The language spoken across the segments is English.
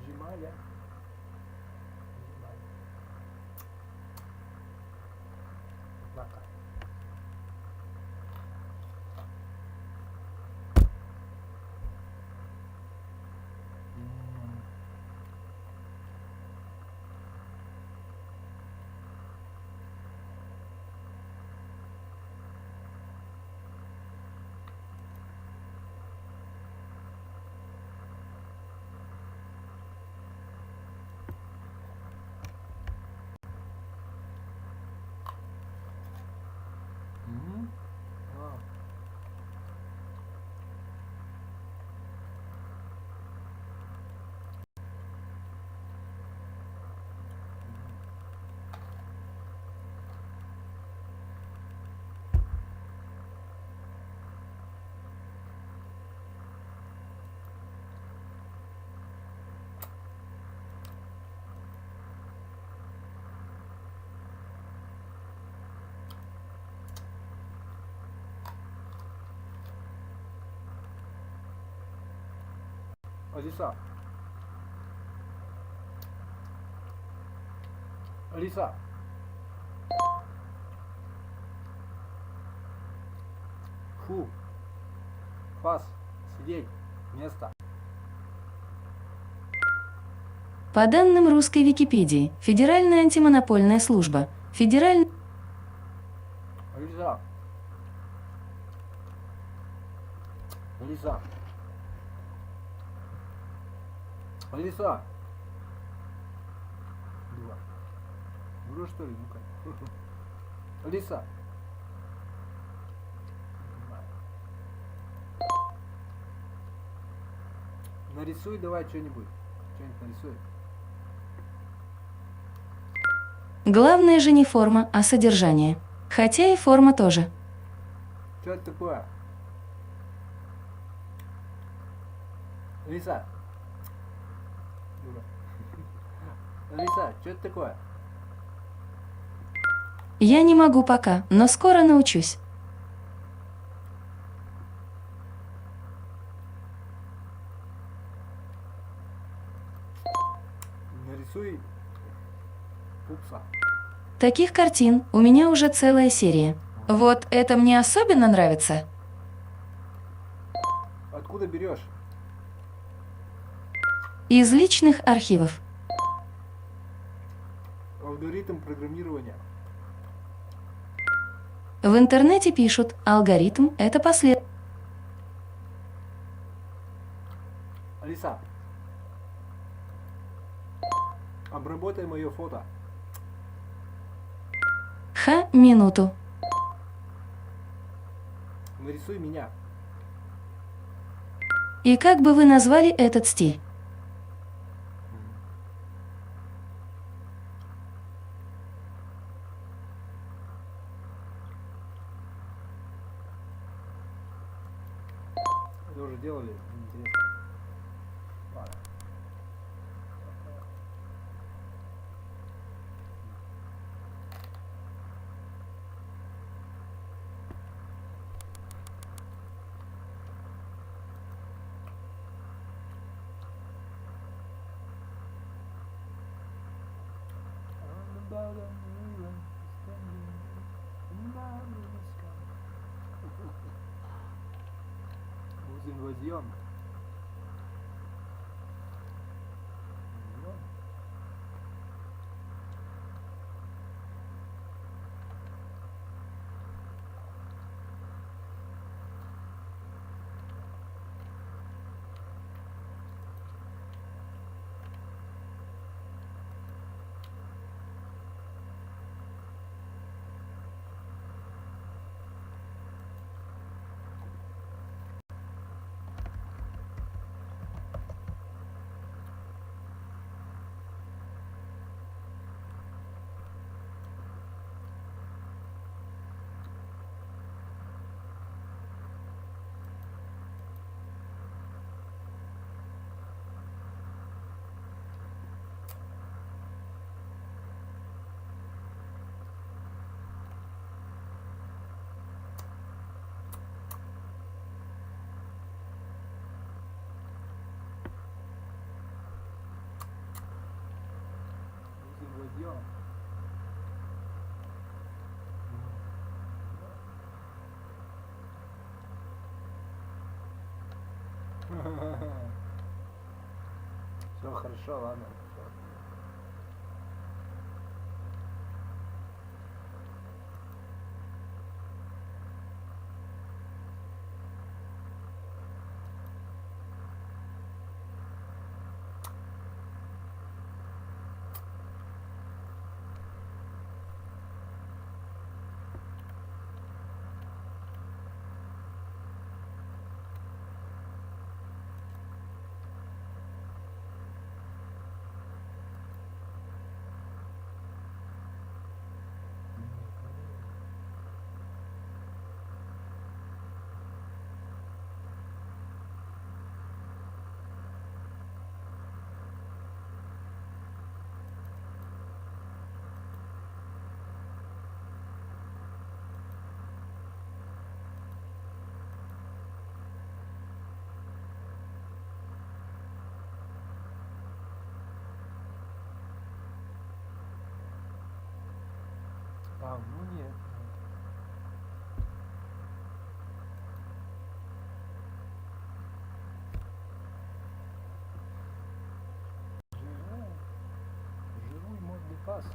Жималя. Вака. Алиса. Алиса. Фу. Фас. Сидеть. Место. По данным русской Википедии, Федеральная антимонопольная служба, Федеральная... Алиса. Алиса. Алиса. Дура. Дура что ли? Ну-ка. Алиса. Нарисуй давай что-нибудь. Что-нибудь нарисуй. Главное же не форма, а содержание. Хотя и форма тоже. Что это такое? Алиса. Дура. Алиса, что это такое? Я не могу пока, но скоро научусь. Нарисуй пупса. Таких картин у меня уже целая серия. Вот это мне особенно нравится. Откуда берешь? Из личных архивов. Алгоритм программирования. В интернете пишут, алгоритм – это последовательность. Алиса. Обработай мое фото. Минуту. Нарисуй меня. И как бы вы назвали этот стиль? Это уже делали, интересно. Ладно. Инвазион. пойдем. Все хорошо, ладно. Всё. А, ну нет. Живой модный пас.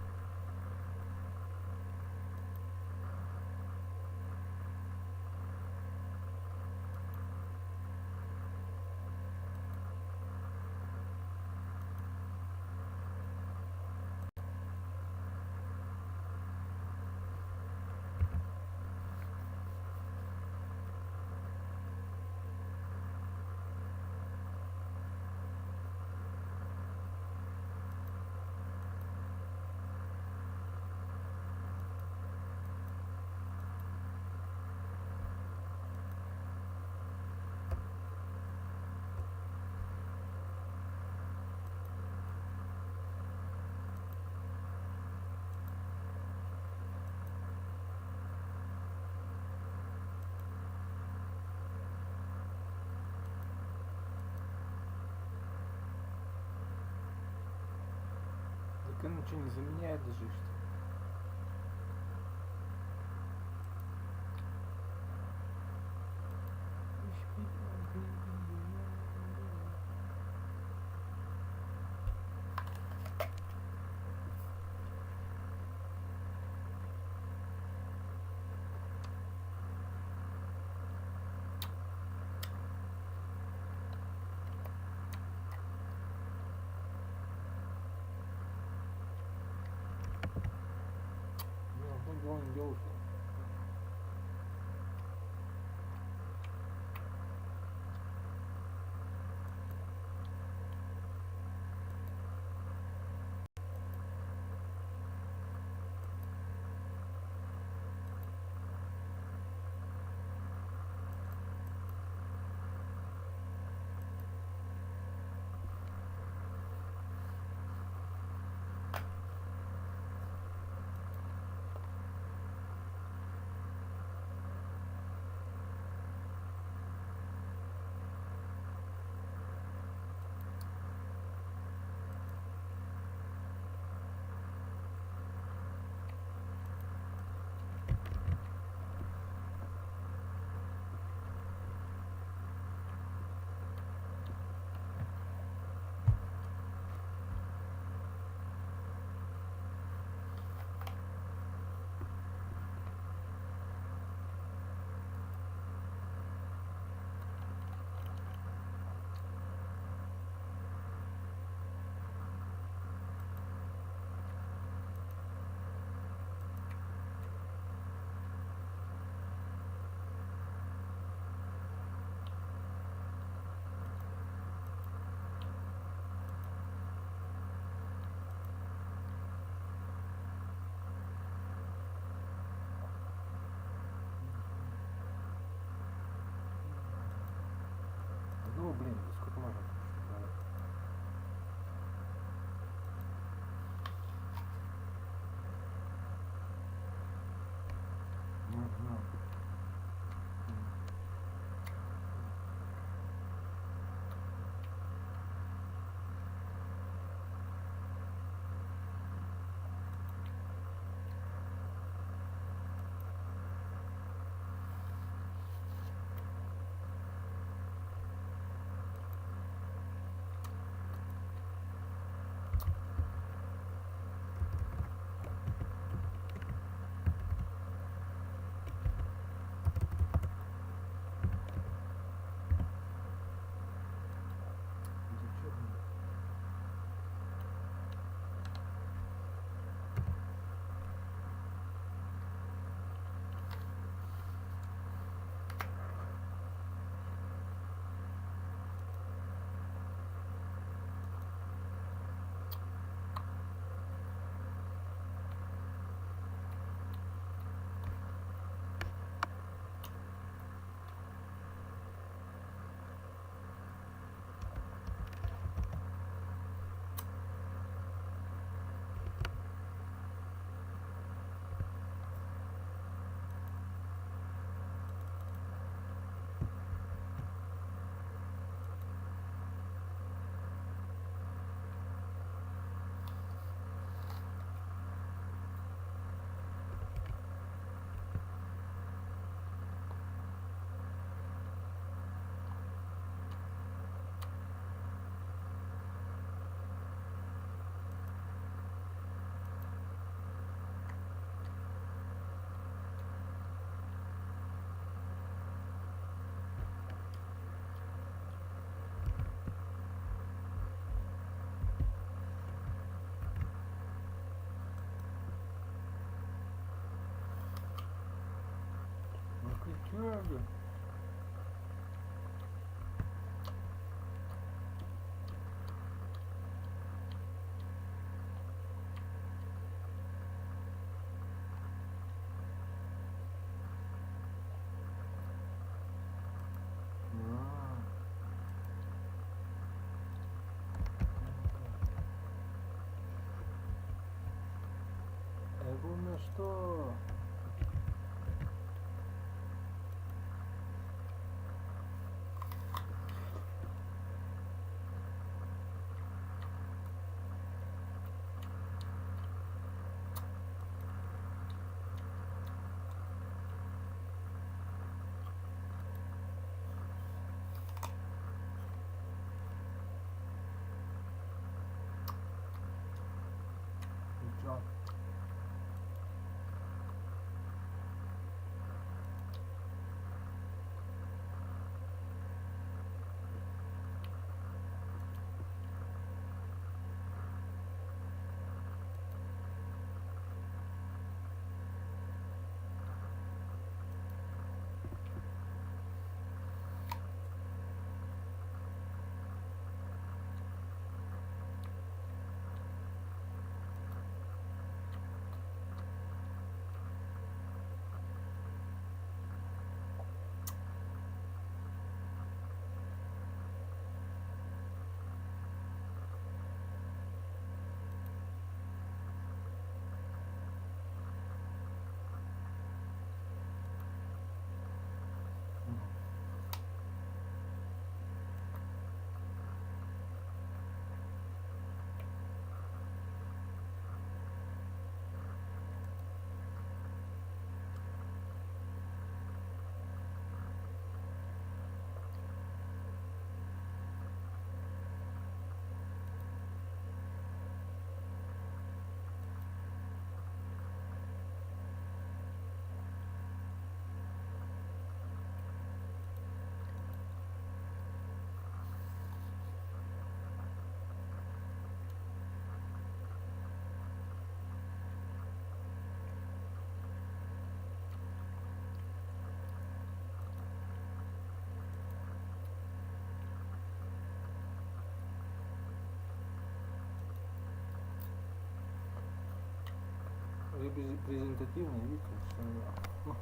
Так он ничего не заменяет даже, что ли? Он делает. Ну, блин, да сколько можно? Мгм. блин. Это на что? И чё? Презентативный вид, все.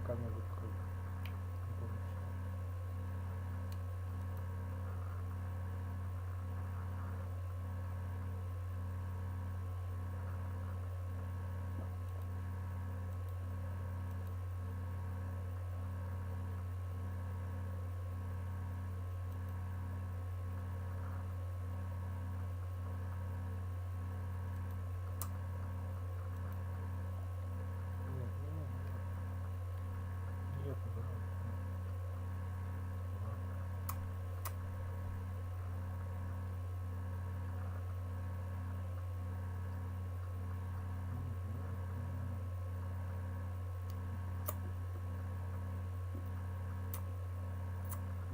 Камера будет круто. Не помню, что. Нет, не знаю.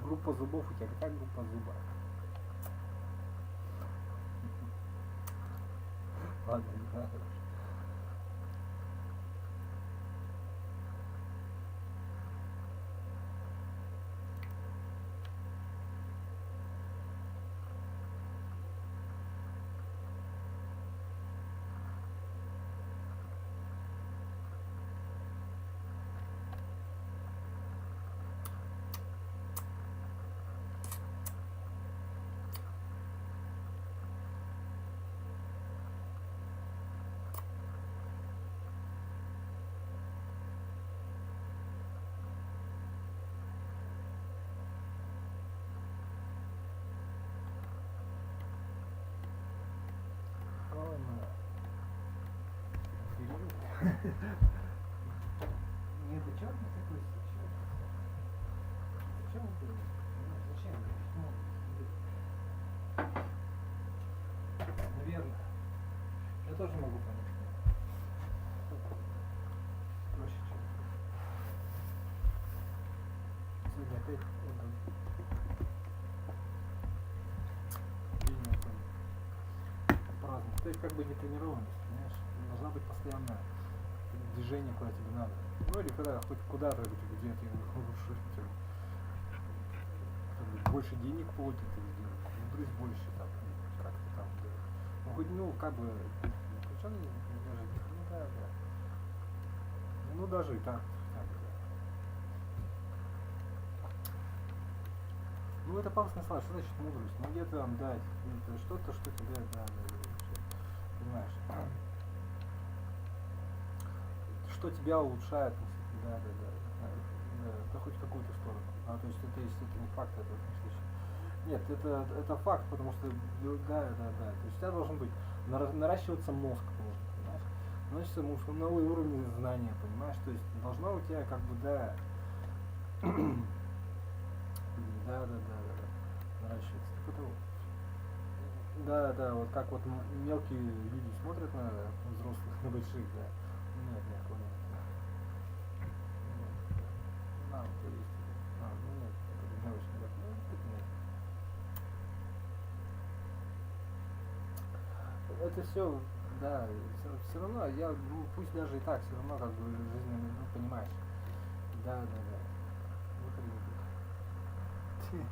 Группа зубов у тебя какая группа зуба? Ладно, не надо. Нет, да чё ты такой? Зачем ты? Зачем? Наверное. Я тоже могу понять. Проще, чем. Сегодня опять праздник. То есть как бы не тренированность, понимаешь? Должна быть постоянное движение, куда тебе надо. Ну или когда хоть куда-то, где ты лучше, больше денег платят или мудрость больше там, как-то там, да. Ну хоть, ну как бы, причем даже, ну да, да. Ну даже и так, да. Ну это пафосное слово, что значит мудрость? Ну где-то вам дать, это что-то, что тебе, да, понимаешь, что тебя улучшает, да, это хоть какую-то сторону. То есть это действительно факт, это в этом случае. Нет, это факт, потому что, да, то есть у тебя должен быть, наращиваться мозг, понимаешь? Наращиваться мозг, новый уровень знания, понимаешь? То есть должна у тебя как бы, да, наращиваться. Типа того. Да, вот как вот мелкие люди смотрят на взрослых, на больших, да. Нет, понял. То есть, ну нет, это не очень, да. Ну, это нет. Это все, да, все равно, пусть даже и так, все равно как бы жизненно, ну, понимаешь. Да. Выхода не будет.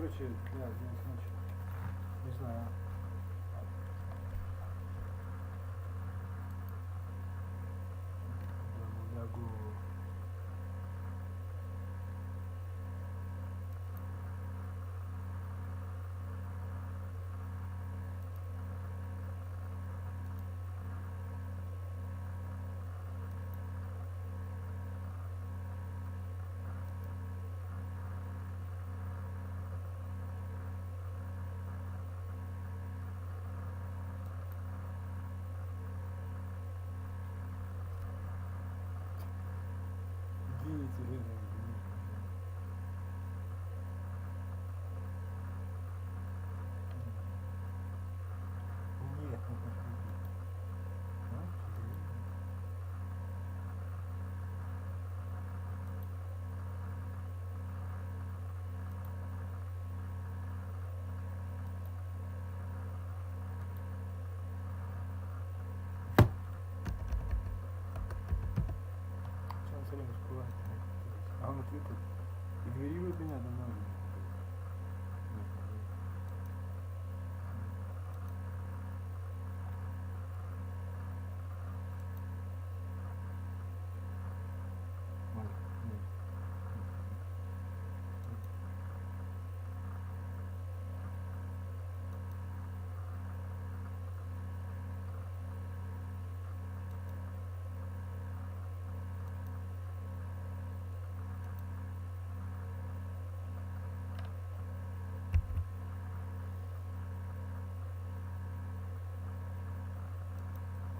короче, да, 11 ночи. Не знаю. Лягу. Деятели. Нет. Что он все время всплывает? А он ответит. Игнорирует меня давно.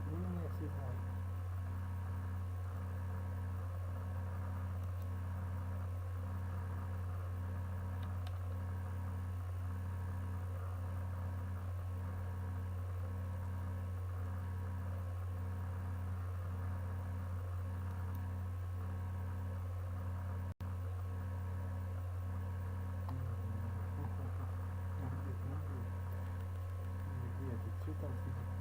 Нет, все знают. Нет, ты что там сидишь?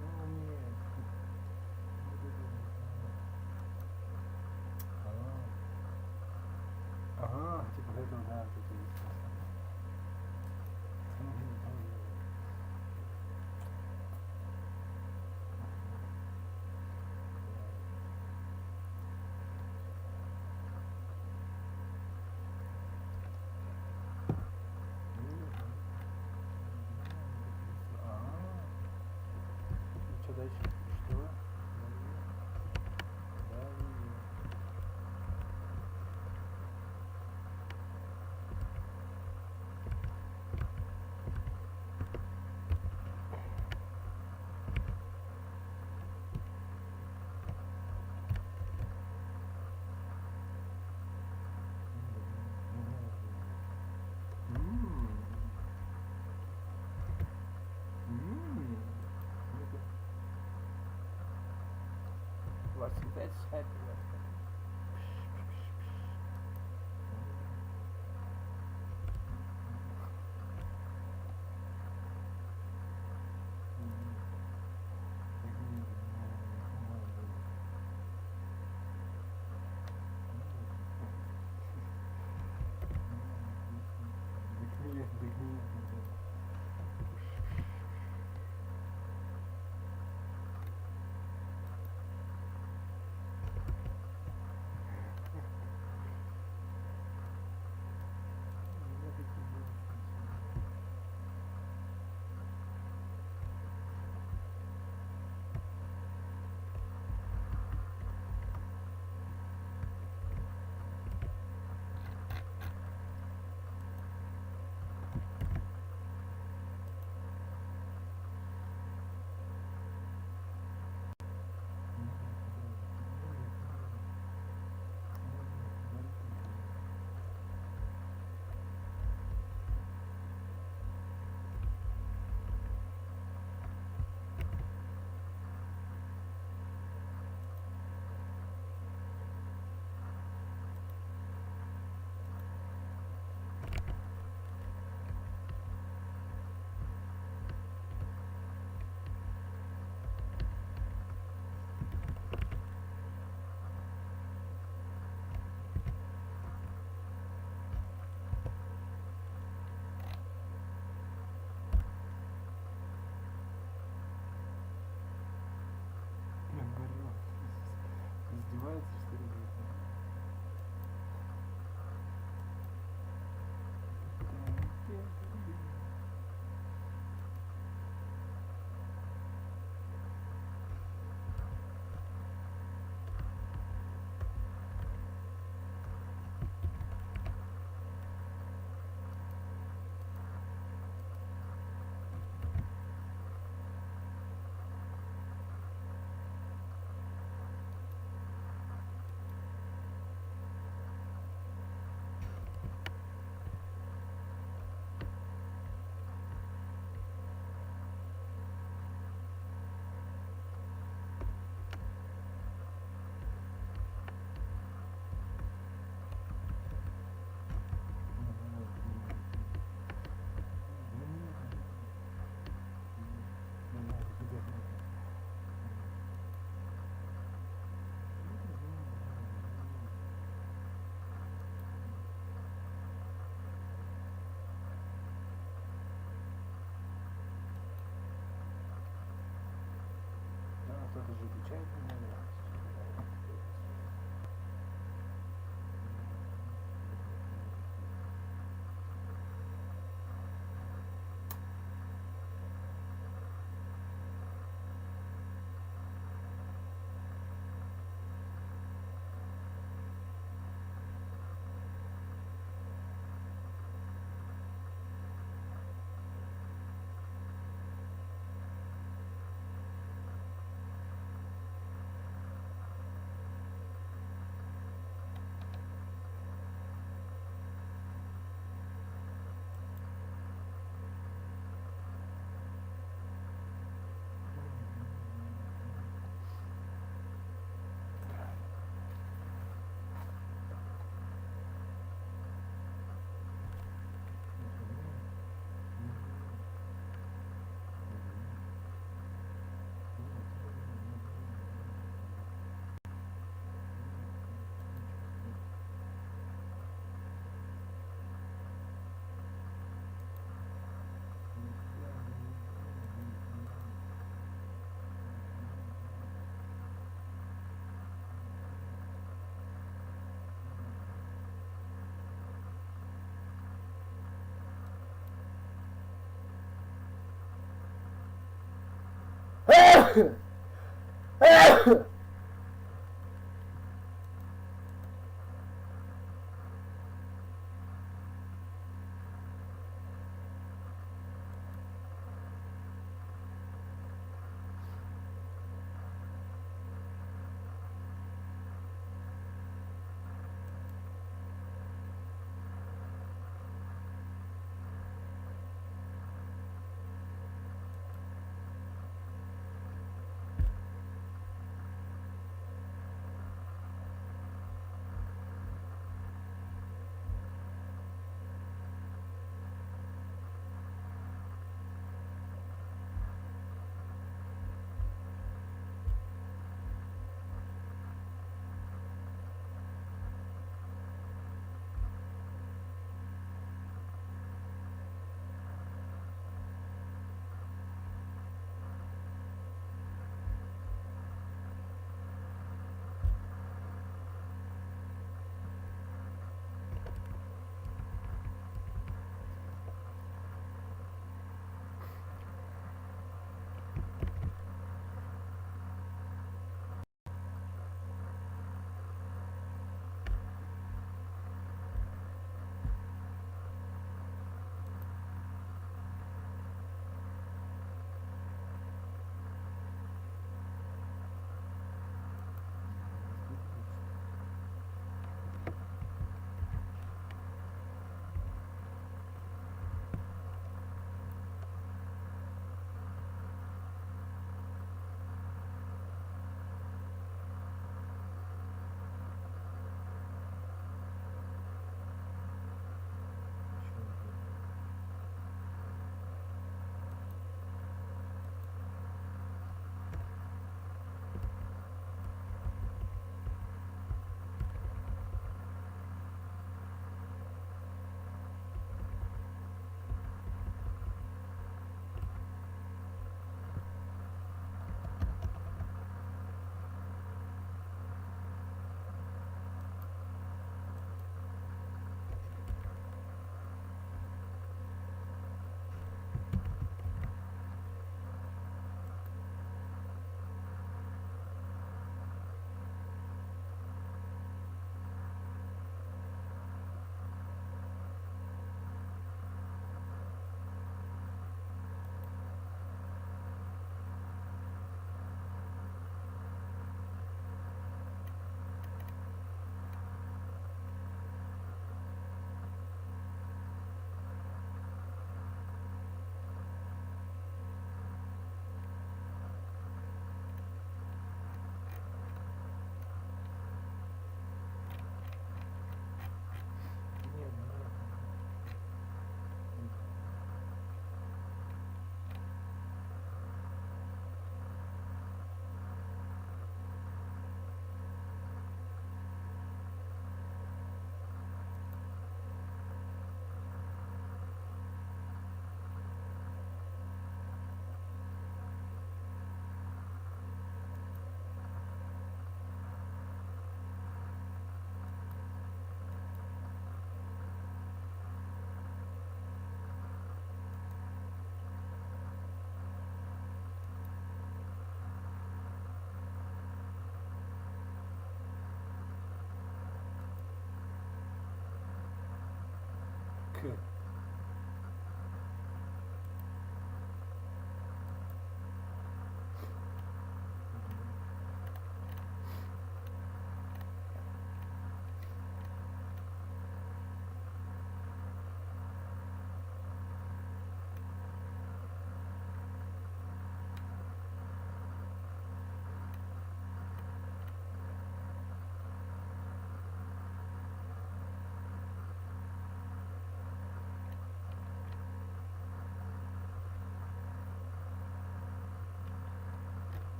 Ну нет. Ага, типа этого, да, это есть. Что дальше? Что? Was that's happy. Понимаете, что это? Да, кто-то же отвечает на меня.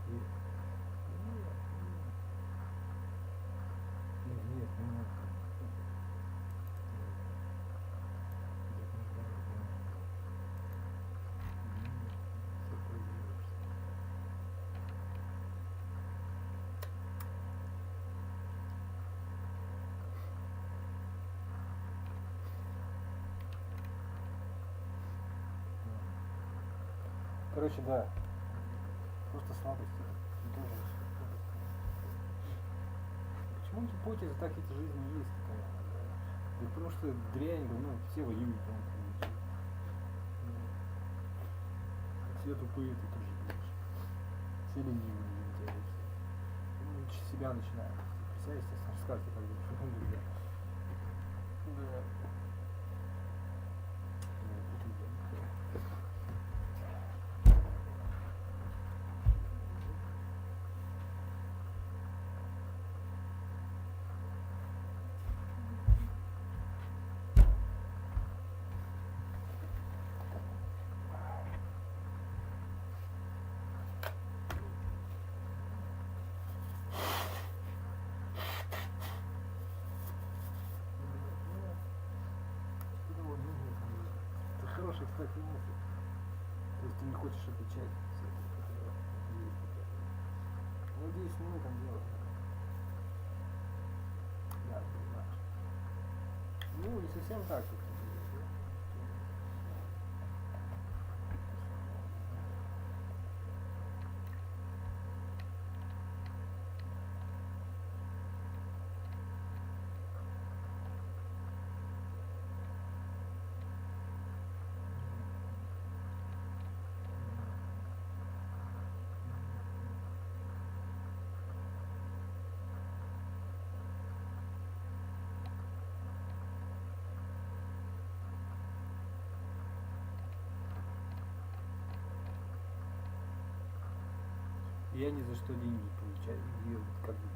Нет, нет, не надо. Короче, да. Просто слабость. Почему гипотеза так эти жизни есть такая? Да потому что дрянь, ну, все воюют, там, все тупые, ты тоже видишь. Все ленивые, лентяи. Ну, с себя начинают. Вся, естественно, рассказывайте, как бы, что там друзья. Да. Это хорошая, кстати, мысль. То есть ты не хочешь отвечать. Ну, 10 минут там дело. Да, ты знаешь. Ну, не совсем так. Я ни за что деньги получаю. И как бы,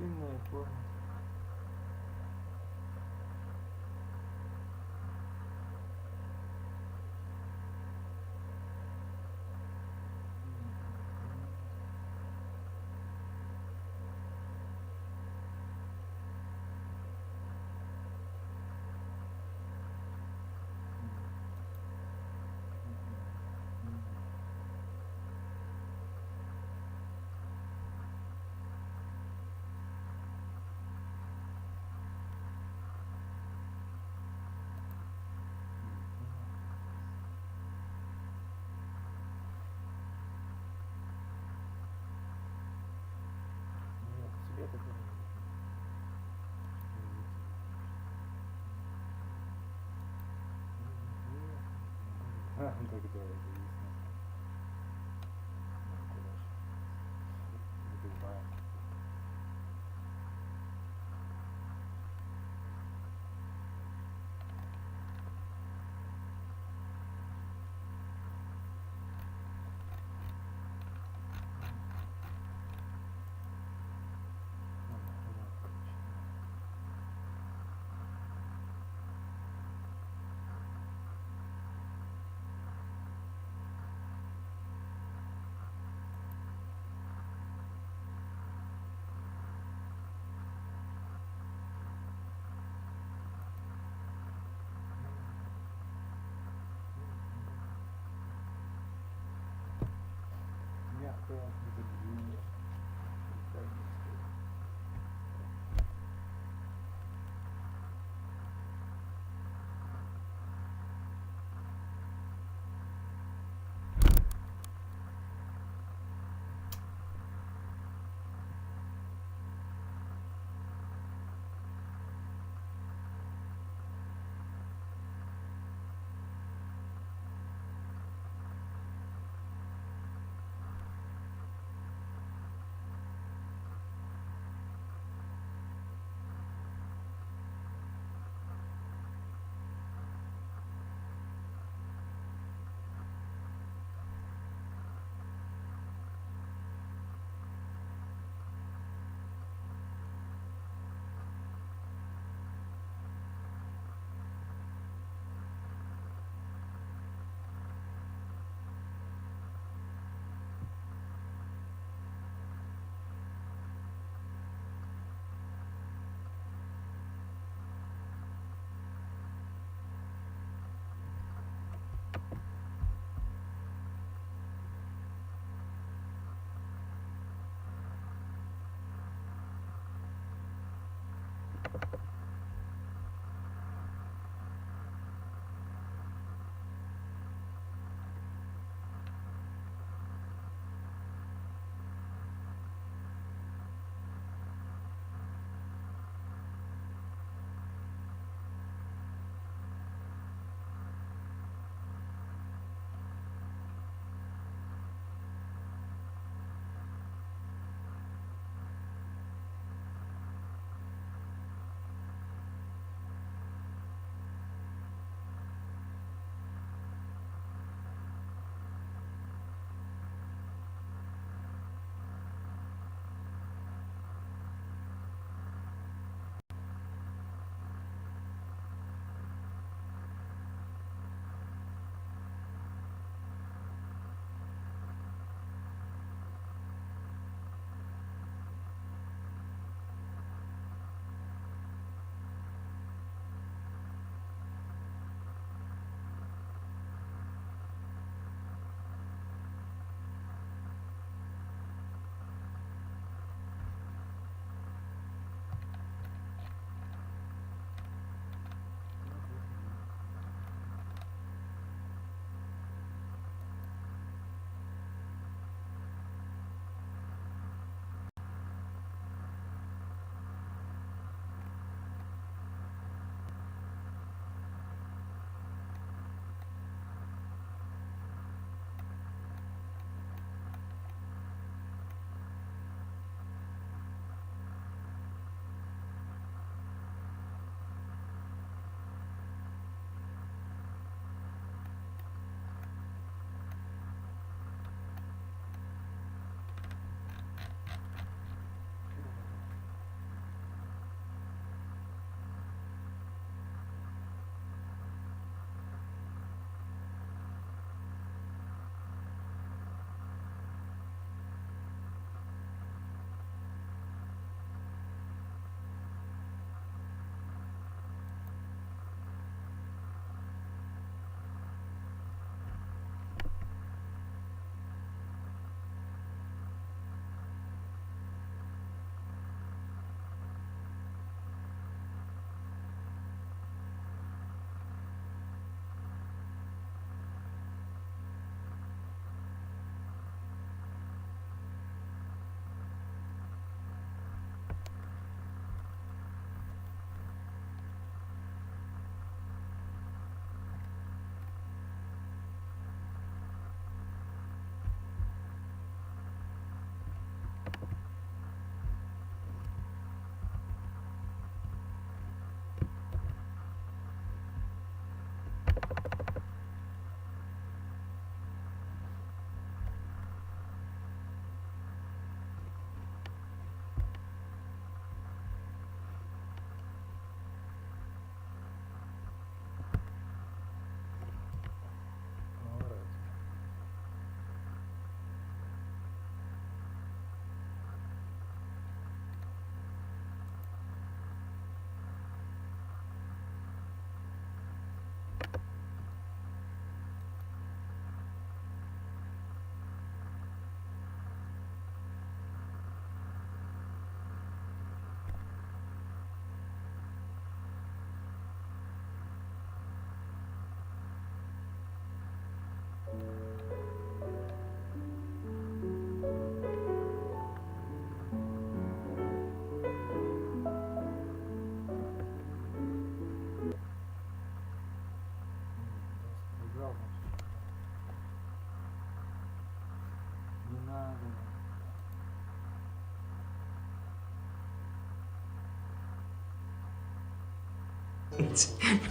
стильная форма. это ясно. Ну, куда ж. Любая.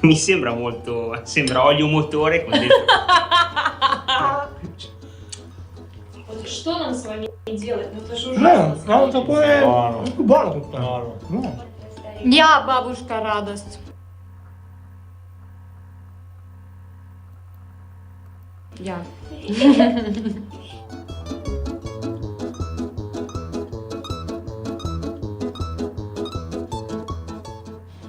Mi sembra molto... sembra olio motore con dentro... Вот что нам с вами делать? Ну это же ужасно. No, такое buono tutto. No. Я бабушка радость. Я.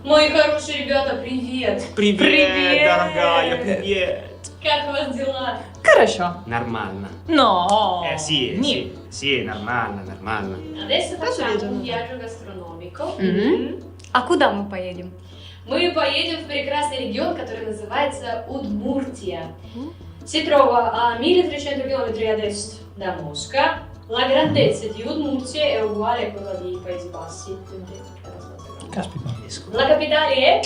Мои хорошие ребята, привет! Привет, дорогая, привет! Как у вас дела? Хорошо. Нормально. No. Sì, Нет. sì, nормально, nормально. Adesso facciamo vedo. un viaggio gastronomico. А куда мы поедем? Мы поедем в прекрасный регион, который называется Удмуртия. Si trova a 1300 km ad est da Mosca. La grandezza di Udmurtia è uguale a quella dei Paesi Bassi, quindi è abbastanza grande. Caspita. La capitale è?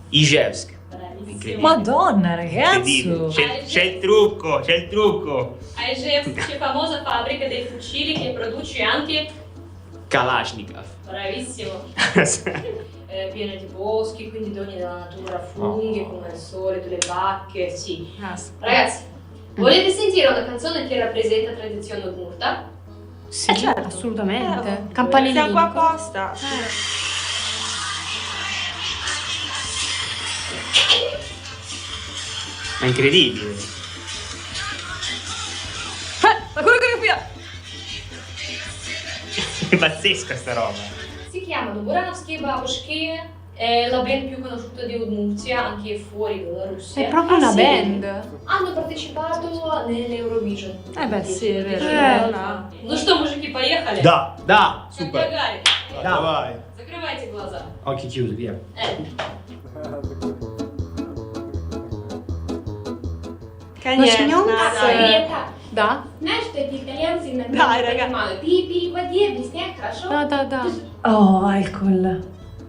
Ijevsk. Bravissimo. Incredibile. Madonna, Incredibile. ragazzo. C'è il trucco, c'è il trucco. A Ijevsk c'è famosa fabbrica dei fucili che produce anche... Kalashnikov. Bravissimo. Piena di boschi, quindi doni della natura, funghi come al solito, le bacche, sì. Ragazzi, volete sentire una canzone che rappresenta la tradizione udmurta? Sì, certo. Assolutamente. Campanellini. Siamo qua apposta. Ma incredibile. La coreografia. È pazzesca sta roba. Si chiamano Buranovsky Babushki, è la band più conosciuta di Udmurtia, anche fuori dalla Russia. È proprio una sì. band. Hanno partecipato nell'Eurovision. Beh, sì, è vero. Ну что, мужики, поехали? Da. Da, Как super. Гагарин. Давай. Закрывайте глаза. Occhi chiusi, via. Конечно. Света, Да? знаешь, что эти итальянцы иногда Да, не рага. понимают? Ты переводи, объясняй, хорошо? Да. Oh, alcol.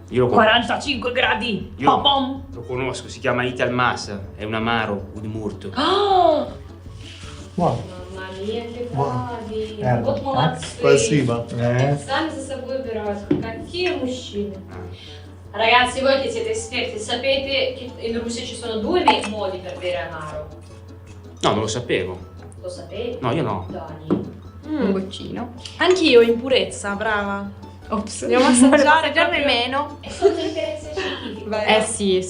Io lo, 45 gradi. Io- Pom. lo conosco, si chiama Ital Mas, è un amaro udmurto. Oh, Buono. Mamma mia, che Buoно. bravi. Вот молодцы. Спасибо. Сами за собой убирают. Какие мужчины. Ragazzi, voi che siete esperti, sapete che in Russia ci sono due modi per bere amaro? No, non lo sapevo. Lo sapete? No, io no. Dani. un goccino. Anch'io in purezza, brava. Ops. Dobbiamo assaggiare Assaggiarne proprio- meno. E sono interesse scientifiche. Vai. Sì.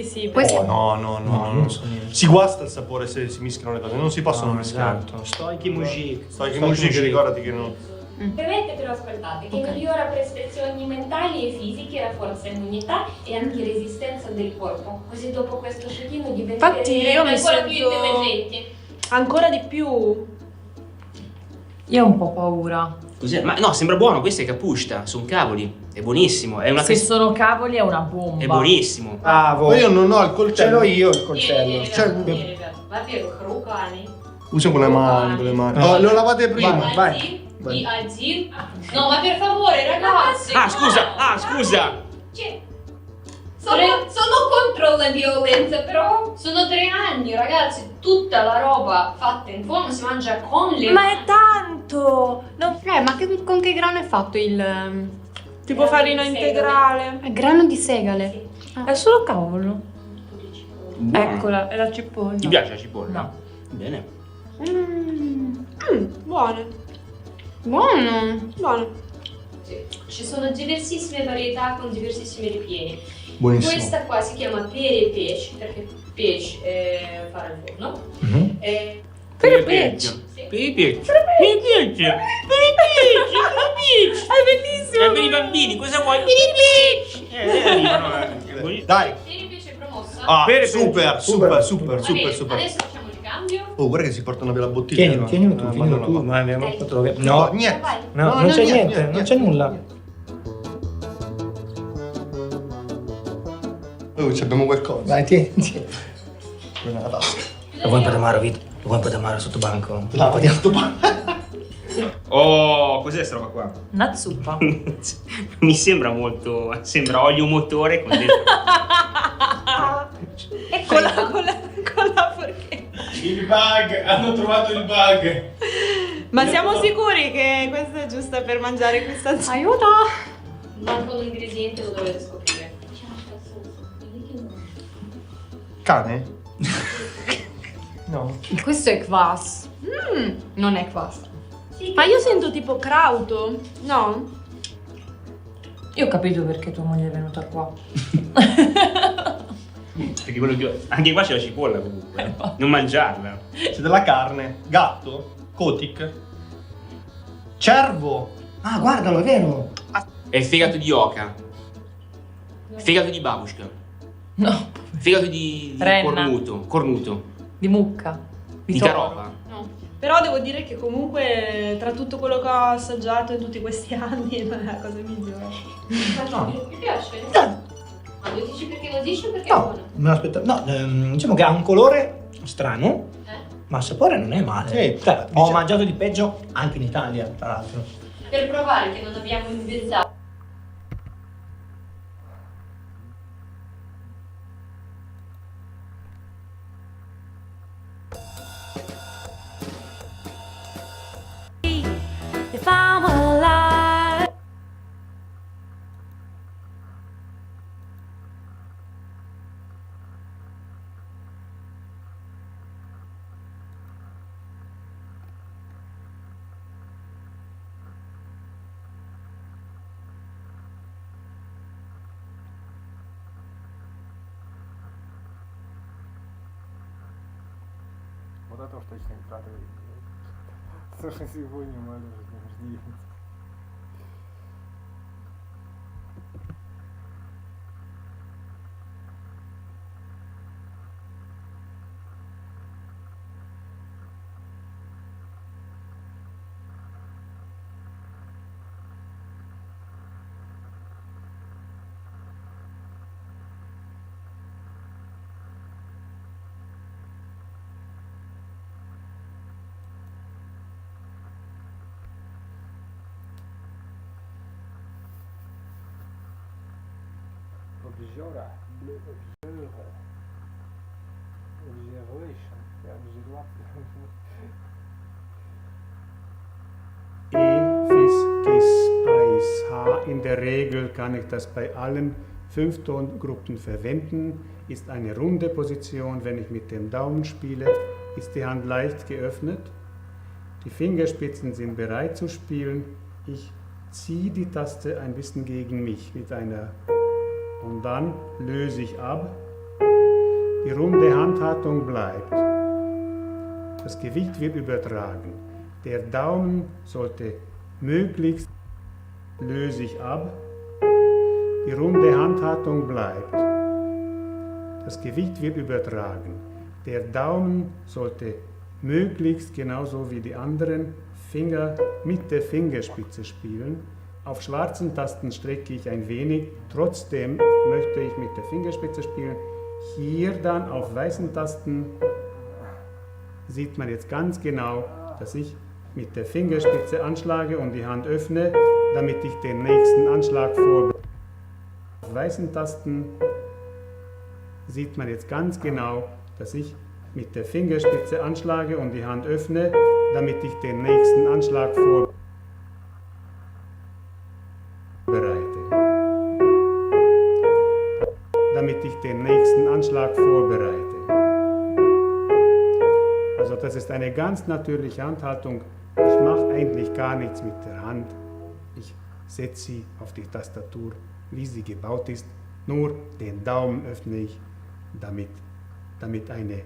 Sì. Questo- No, non so niente. Si guasta il sapore se si mischiano le cose, non si possono mischiare. Esatto. Stoichi mujik. Stai che musica, ricordati che non. Ovviamente però ascoltate, che migliora prestazioni mentali e fisiche, rafforza immunità e anche resistenza del corpo. Così dopo questo shotino Infatti io mi ancora più sento- intelligenti. Ancora di più. Io ho un po' paura. Cos'è? Ma no, sembra buono, questo è capusta, sono cavoli. È buonissimo, è una Se sono cavoli è una bomba. È buonissimo. Ma io non ho il coltello. Ce l'ho io il Vieni, coltello. vieni, ragazzi. Во-первых, руками. Usiamo con le mani, con le mani. Oh, lo lavate prima. Vai. И один. No, ma per favore, ragazzi. Ah, scusa! Cioè, Sono contro la violenza, però sono 3 anni, ragazzi. Tutta la roba fatta in forno si mangia con le Ma mani. è tanto! No, ma con che grano è fatto il... Tipo farina integrale. È grano di segale? Sì. È solo cavolo. Buono. Eccola, è la cipolla. Ti piace la cipolla? No. Bene. Buone. Buono. Buone. Sì. Ci sono diversissime varietà con diversissimi ripieni. Buonissimo. Questa qua si chiama perepece, perché pece è fare al forno. Mhm. Perepece. Sì. Per i piace. Mi piace. È bellissimo. È per i bambini, cosa vuoi? Per i piace. Arrivano. Dai. Perepece è promossa. Ah, Bene, super. Va bene, adesso facciamo il cambio. Oh, guarda che si portano via la bottiglia. Tienilo, tienilo tu, tienilo Madonna, tu, ma abbiamo Dai. fatto via. No, No, niente. Vai. no, No, non c'è niente, niente, niente, non c'è nulla. Oh, ci abbiamo qualcosa. Vai, tieni. Quella è la tasca. Lo vuoi un po' d'amaro, Vito? Lo vuoi un po' d'amaro sotto banco? Lava di Oh, cos'è sta roba qua? Una zuppa. Mi sembra molto. Sembra olio motore con dentro. E con la forchetta. Il bug, hanno trovato il bug. Ma siamo sicuri che questa è giusta per mangiare questa zuppa? Aiuto! Manca un ingrediente, lo dovete scoprire. Cane? No. Questo è kvass. Non è kvass. Sì, Ma io sento tipo crauto, no? Io ho capito perché tua moglie è venuta qua. Perché quello che. Anche qua c'è la cipolla comunque. Non mangiarla. C'è della carne. Gatto. Kotik. Cervo. Ah, guardalo, è vero. È il fegato di oca. Fegato di babushka. No. Fegato di Renna. cornuto. Di mucca. Di toro. caroba. No. Però devo dire che comunque tra tutto quello che ho assaggiato in tutti questi anni non è la cosa migliore. Mi piace? Ma lo dici perché lo dici o perché è No, buono? me l'aspetta. No, diciamo che ha un colore strano, Eh? ma il sapore non è male. Sì, Cioè, ho diciamo- mangiato di peggio anche in Italia, tra l'altro. Per provare che non abbiamo inventato. If I'm alive. Вот это уж точно не правда. Слушай, сегодня мой день рождения. Обжора, observation, ja, observatie. E, Fis, Gis, Eis, H. In der Regel kann ich das bei allen 5 Tongruppen verwenden. Ist eine runde Position. Wenn ich mit dem Daumen spiele, ist die Hand leicht geöffnet. Die Fingerspitzen sind bereit zu spielen. Ich ziehe die Taste ein bisschen gegen mich mit einer und dann löse ich ab. Die runde Handhaltung bleibt. Das Gewicht wird übertragen. Der Daumen sollte möglichst, löse ich ab. Die runde Handhaltung bleibt. Das Gewicht wird übertragen. Der Daumen sollte möglichst genauso wie die anderen Finger mit der Fingerspitze spielen. Auf schwarzen Tasten strecke ich ein wenig, trotzdem möchte ich mit der Fingerspitze spielen. Hier dann auf weißen Tasten sieht man jetzt ganz genau, dass ich mit der Fingerspitze anschlage und die Hand öffne, damit ich den nächsten Anschlag vorbereite. Auf weißen Tasten sieht man jetzt ganz genau, dass ich mit der Fingerspitze anschlage und die Hand öffne, damit ich den nächsten Anschlag vorbereite. Also das ist eine ganz natürliche Handhaltung. Ich mache eigentlich gar nichts mit der Hand. Ich setze sie auf die Tastatur, wie sie gebaut ist. Nur den Daumen öffne ich, damit eine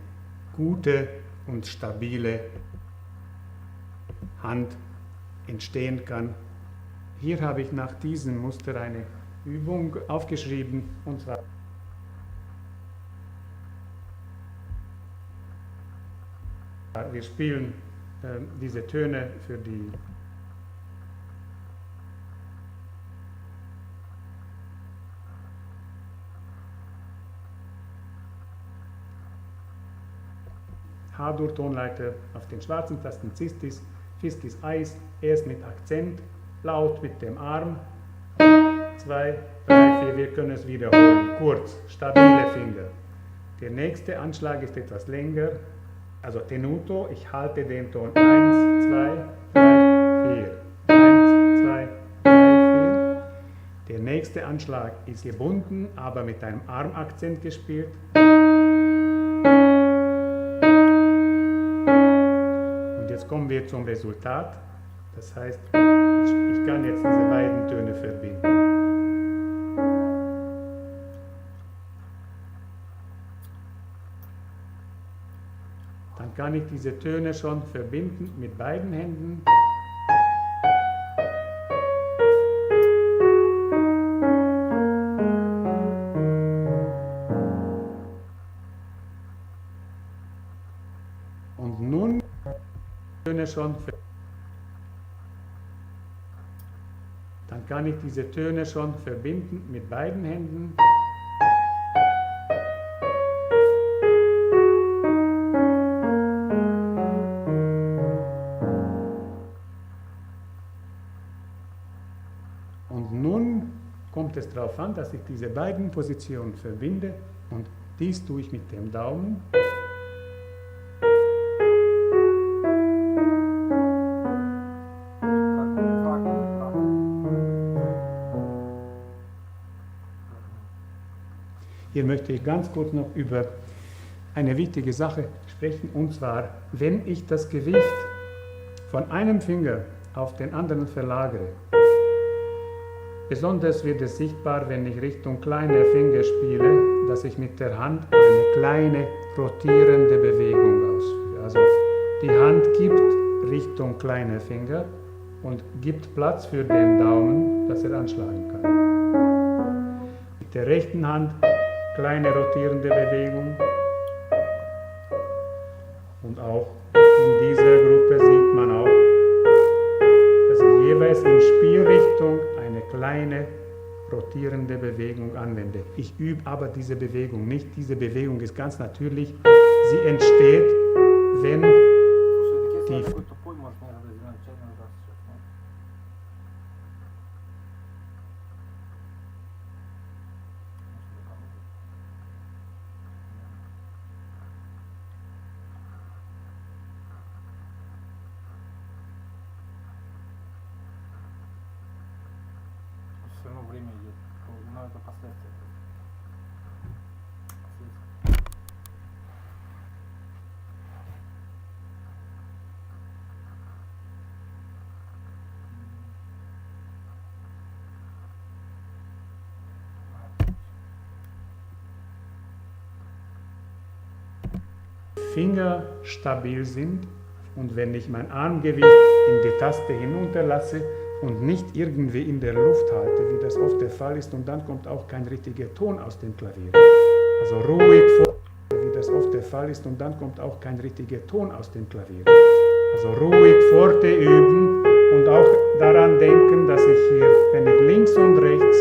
gute und stabile Hand entstehen kann. Hier habe ich nach diesem Muster eine Übung aufgeschrieben, und zwar wir spielen diese Töne für die H-Dur-Tonleiter auf den schwarzen Tasten Cis-Dis, Fis-Dis, Eis, erst mit Akzent, laut mit dem Arm, 2, 3, 4, wir können es wiederholen, kurz, stabile Finger. Der nächste Anschlag ist etwas länger, also Tenuto, ich halte den Ton 1, 2, 3, 4, 1, 2, 3, 4. Der nächste Anschlag ist gebunden, aber mit einem Armakzent gespielt. Und jetzt kommen wir zum Resultat, das heißt, ich kann jetzt diese beiden Töne verbinden. Dann kann ich diese Töne schon verbinden mit beiden Händen. Und nun Töne schon Dann kann ich diese Töne schon verbinden mit beiden Händen. Und nun kommt es darauf an, dass ich diese beiden Positionen verbinde, und dies tue ich mit dem Daumen. Hier möchte ich ganz kurz noch über eine wichtige Sache sprechen, und zwar, wenn ich das Gewicht von einem Finger auf den anderen verlagere. Besonders wird es sichtbar, wenn ich Richtung kleiner Finger spiele, dass ich mit der Hand eine kleine rotierende Bewegung ausführe. Also die Hand gibt Richtung kleiner Finger und gibt Platz für den Daumen, dass er anschlagen kann. Mit der rechten Hand kleine rotierende Bewegung, und auch in dieser Gruppe sieht man auch, dass ich jeweils in Spielrichtung eine kleine rotierende Bewegung anwende. Ich übe aber diese Bewegung nicht. Diese Bewegung ist ganz natürlich. Sie entsteht, wenn die время идет, но это последствия. Finger stabil sind und wenn ich mein Armgewicht in die Taste hinunterlasse und nicht irgendwie in der Luft halte, wie das oft der Fall ist, und dann kommt auch kein richtiger Ton aus dem Klavier. Also ruhig forte, wie das oft der Fall ist, und dann kommt auch kein richtiger Ton aus dem Klavier. Also ruhig forte üben und auch daran denken, dass ich hier, wenn ich links und rechts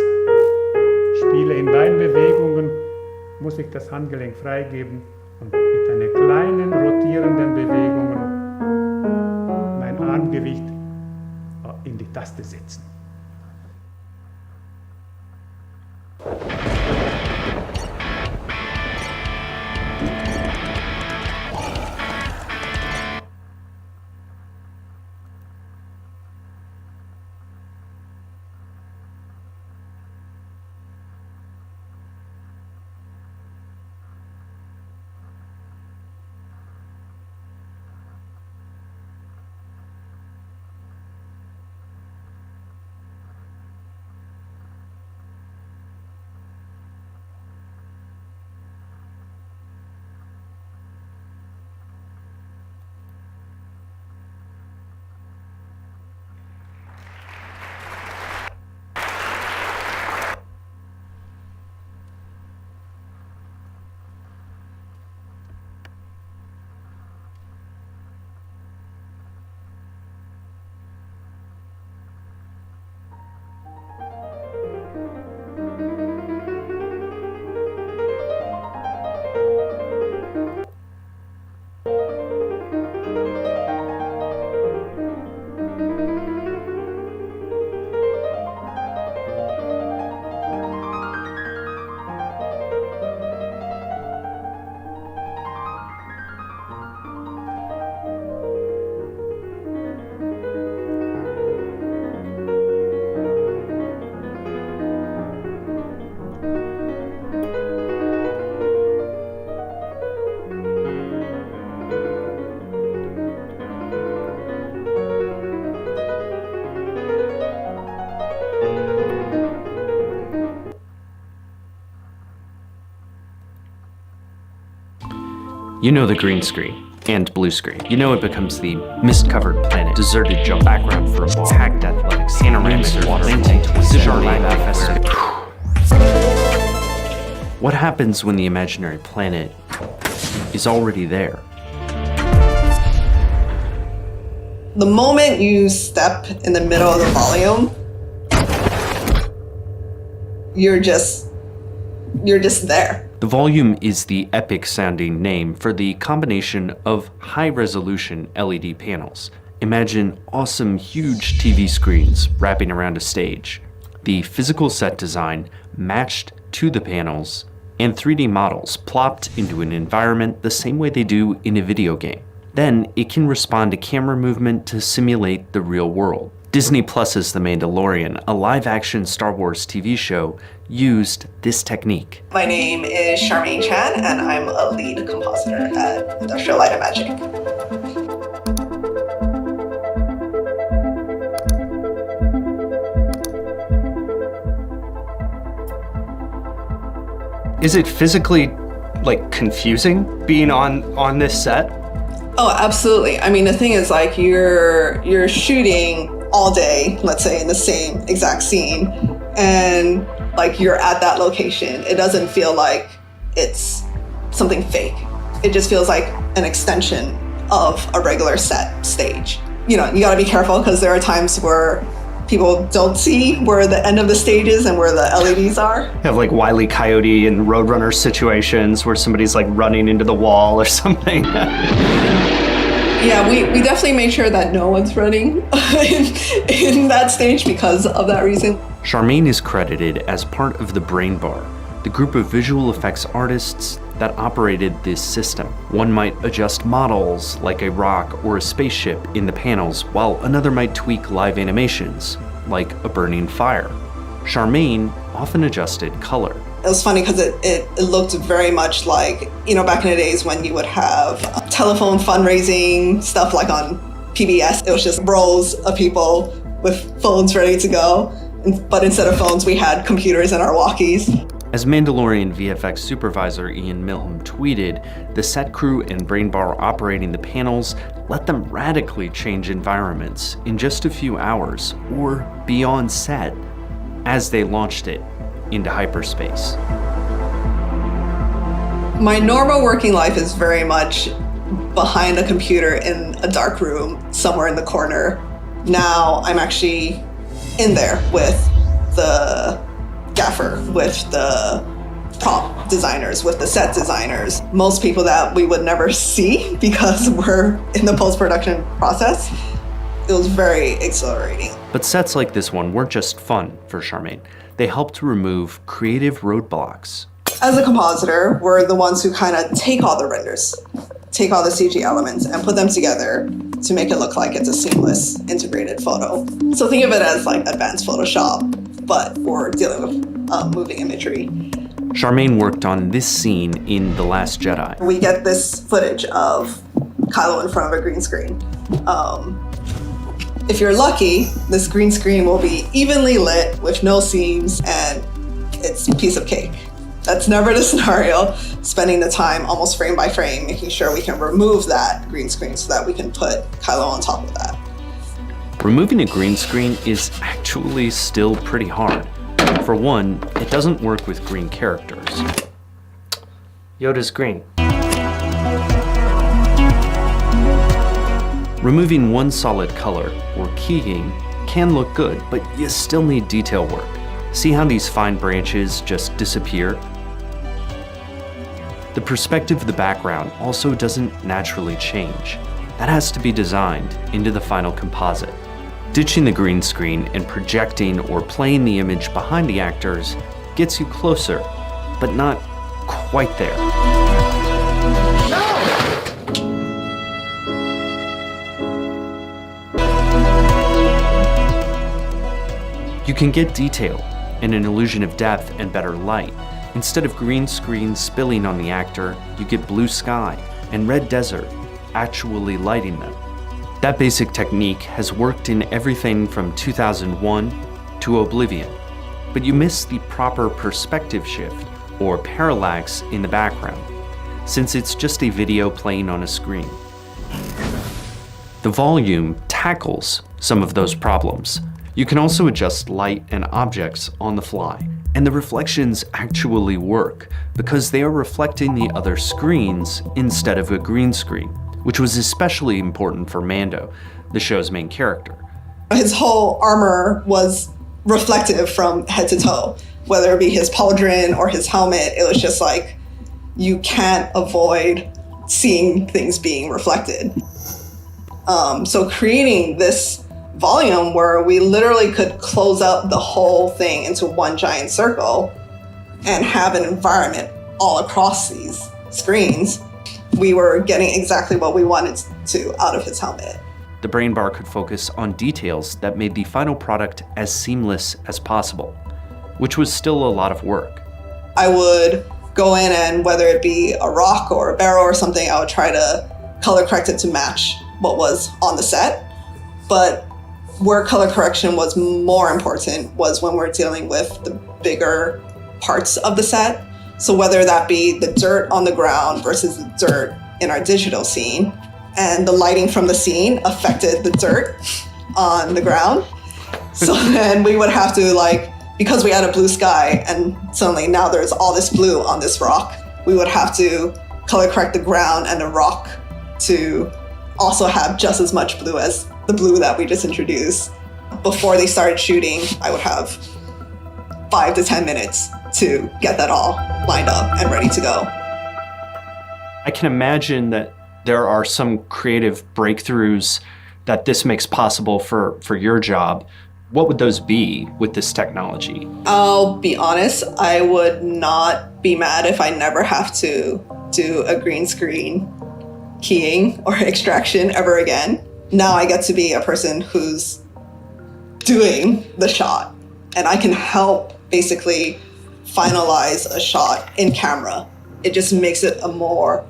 spiele in beiden Bewegungen, muss ich das Handgelenk freigeben und mit einer kleinen rotierenden Bewegung mein Armgewicht in die Taste setzen. You know the green screen and blue screen. You know it becomes the mist-covered planet, deserted jump background for a ball, hacked athletics, panoramic water, What happens when the imaginary planet is already there? The moment you step in the middle of the volume, you're just there. The volume is the epic-sounding name for the combination of high-resolution LED panels. Imagine awesome, huge TV screens wrapping around a stage. The physical set design matched to the panels, and 3D models plopped into an environment the same way they do in a video game. Then it can respond to camera movement to simulate the real world. Disney Plus's The Mandalorian, a live-action Star Wars TV show, used this technique. My name is Charmaine Chan, and I'm a lead compositor at Industrial Light and Magic. Is it physically, like, confusing being on this set? Oh, absolutely. I mean, the thing is, like, you're shooting all day, let's say, in the same exact scene, and like you're at that location. It doesn't feel like it's something fake. It just feels like an extension of a regular set stage. You know, you gotta be careful because there are times where people don't see where the end of the stage is and where the LEDs are. You have like Wile E. Coyote and Roadrunner situations where somebody's like running into the wall or something. Yeah, we definitely make sure that no one's running in that stage because of that reason. Charmaine is credited as part of the Brain Bar, the group of visual effects artists that operated this system. One might adjust models like a rock or a spaceship in the panels, while another might tweak live animations, like a burning fire. Charmaine often adjusted color. It was funny because it looked very much like, you know, back in the days when you would have telephone fundraising stuff like on PBS. It was just rows of people with phones ready to go. But instead of phones, we had computers and our walkies. As Mandalorian VFX supervisor Ian Milham tweeted, the set crew and Brain Bar operating the panels let them radically change environments in just a few hours or beyond set as they launched it into hyperspace. My normal working life is very much behind a computer in a dark room somewhere in the corner. Now I'm actually in there with the gaffer, with the prop designers, with the set designers. Most people that we would never see because we're in the post-production process. It was very exhilarating. But sets like this one weren't just fun for Charmaine. They helped to remove creative roadblocks. As a compositor, we're the ones who kind of take all the renders, take all the CG elements and put them together to make it look like it's a seamless integrated photo. So think of it as like advanced Photoshop, but we're dealing with moving imagery. Charmaine worked on this scene in The Last Jedi. We get this footage of Kylo in front of a green screen. If you're lucky, this green screen will be evenly lit with no seams and it's a piece of cake. That's never the scenario. Spending the time almost frame by frame, making sure we can remove that green screen so that we can put Kylo on top of that. Removing a green screen is actually still pretty hard. For one, it doesn't work with green characters. Yoda's green. Removing one solid color, or keying, can look good, but you still need detail work. See how these fine branches just disappear? The perspective of the background also doesn't naturally change. that has to be designed into the final composite. Ditching the green screen and projecting or playing the image behind the actors gets you closer, but not quite there. You can get detail and an illusion of depth and better light. Instead of green screen spilling on the actor, you get blue sky and red desert actually lighting them. That basic technique has worked in everything from 2001 to Oblivion, but you miss the proper perspective shift or parallax in the background, since it's just a video playing on a screen. The volume tackles some of those problems. You can also adjust light and objects on the fly, and the reflections actually work because they are reflecting the other screens instead of a green screen, which was especially important for Mando, the show's main character. His whole armor was reflective from head to toe, whether it be his pauldron or his helmet. It was just like, you can't avoid seeing things being reflected. So creating this volume where we literally could close up the whole thing into one giant circle and have an environment all across these screens, we were getting exactly what we wanted to out of his helmet. The brain bar could focus on details that made the final product as seamless as possible, which was still a lot of work. I would go in and whether it be a rock or a barrel or something, I would try to color correct it to match what was on the set. But where color correction was more important was when we're dealing with the bigger parts of the set. So whether that be the dirt on the ground versus the dirt in our digital scene, and the lighting from the scene affected the dirt on the ground. So then we would have to because we had a blue sky and suddenly now there's all this blue on this rock, we would have to color correct the ground and the rock to also have just as much blue as the blue that we just introduced. Before they started shooting, I would have 5 to 10 minutes to get that all lined up and ready to go. I can imagine that there are some creative breakthroughs that this makes possible for your job. What would those be with this technology? I'll be honest, I would not be mad if I never have to do a green screen keying or extraction ever again. Now I get to be a person who's doing the shot, and I can help basically finalize a shot in camera. It just makes it a more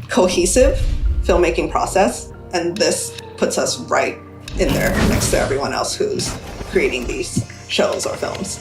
cohesive filmmaking process, and this puts us right in there next to everyone else who's creating these shows or films.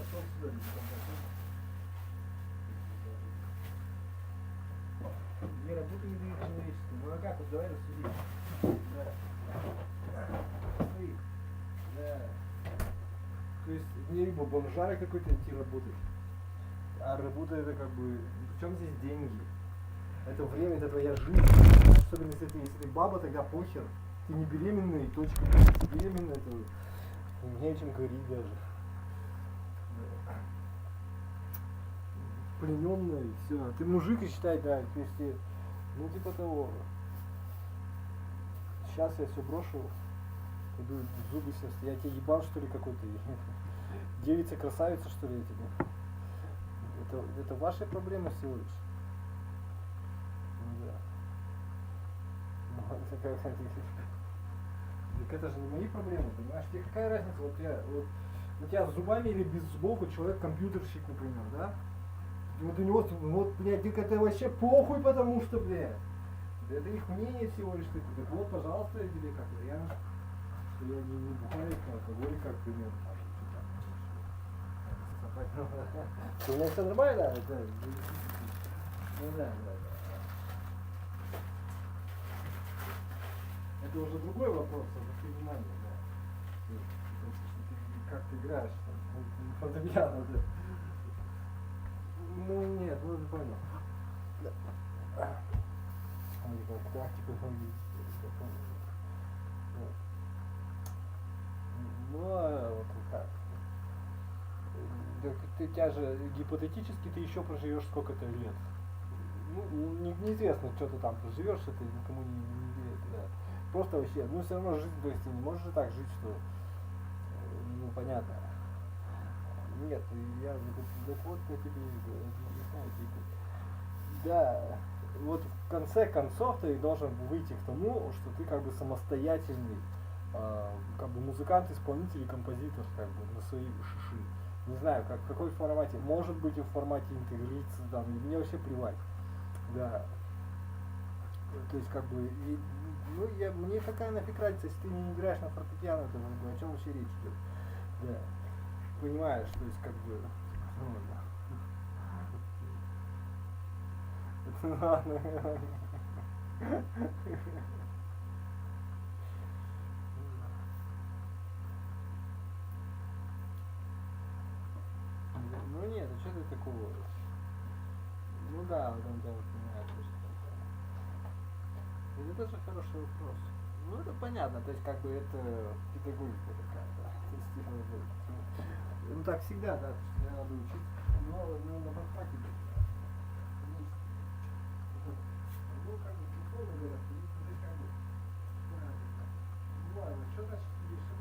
стол сюда, не работа не дает человечеству. Ну а как, вот давай рассудим. Да. Смотри. Да. То есть мне либо бомжара какой-то идти работать, а работа это как бы, в чем здесь деньги? Это время, это твоя жизнь. Особенно если ты баба, тогда похер. Ты не беременная и точка. Ты беременная, это не о чем говорить даже. Плененная и все. Ты мужик и считай, да, то есть, ну типа того. Сейчас я все брошу, пойду зубы себе, я тебе ебал что ли какой-то? Девица красавица что ли я тебе? Это ваша проблема всего лишь. Ну да. Ну, так это же не мои проблемы, понимаешь? Тебе какая разница, вот у тебя с зубами или без зубов, у человека компьютерщик, например, да? Вот у него, вот, блядь, это вообще похуй, потому что, блядь, это их мнение всего лишь такое. Так вот, пожалуйста, я тебе как вариант, что я не бухаю, алкоголь, как пример. У меня все нормально, да? Ну да. Это уже другой вопрос, обрати внимание, да. Как ты играешь, фортепиано, да. Ну нет, ну ты понял. Да. Ну а вот как? Ты тебя же гипотетически ты еще проживешь сколько-то лет. Ну, неизвестно, что ты там проживешь, это никому не верит, да. Просто вообще, ну все равно жизнь, то есть ты не можешь же так жить, что ну понятно. Нет, я вот я тебе объясняю, да, вот в конце концов ты должен выйти к тому, что ты как бы самостоятельный, как бы музыкант, исполнитель и композитор, как бы на свои шиши. Не знаю, в какой формате, может быть в формате интеграции, там, мне вообще плевать, да. То есть как бы, мне какая нафиг разница, если ты не играешь на фортепиано, то о чем вообще речь идет, да. Понимаешь, то есть как бы, ну ладно. Ну нет, а что ты такого? Ну да, вот он делает понимает, что это тоже хороший вопрос. Ну это понятно, то есть как бы это педагогика такая, да. То есть, типа, ну так всегда, да, мне надо учиться. Но на подхвате быть. Ну как бы, условно говоря, ты как бы, ну ладно, что значит, что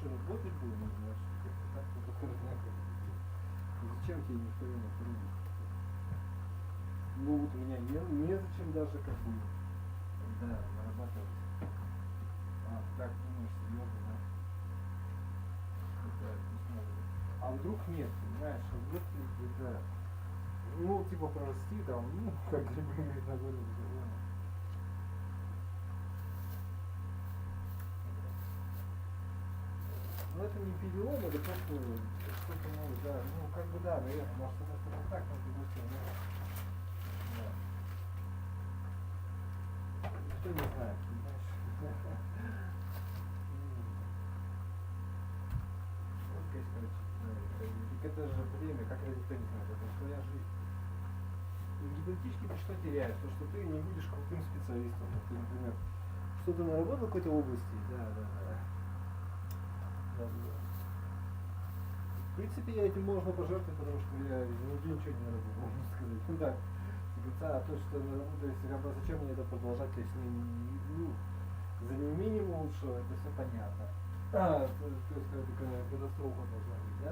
ты работать будем, знаешь, так только зачем тебе никто не трудит? Ну вот у меня незачем даже как бы, да, нарабатывать. Так думаешь, серьезно, да? Это а вдруг нет, понимаешь, а вдруг это, ну типа прорасти там, ну как грибы говорит на горе. Ну это не перелом, это просто что-то новое, да, ну как бы да, наверное, может это что-то так, но другой стороны. Да. Кто не знает, понимаешь? Вот здесь, короче, это же время, как это никто не знает, это твоя жизнь. Гипотетически ты что теряешь? То, что ты не будешь крутым специалистом, ты, например, что-то наработал в какой-то области, да. В принципе, этим можно пожертвовать, потому что я нигде ничего не наработал, можно сказать. Ну так, то, что наработал, если зачем мне это продолжать, если за неимением лучшего, это все понятно. То есть катастрофа должна быть, да?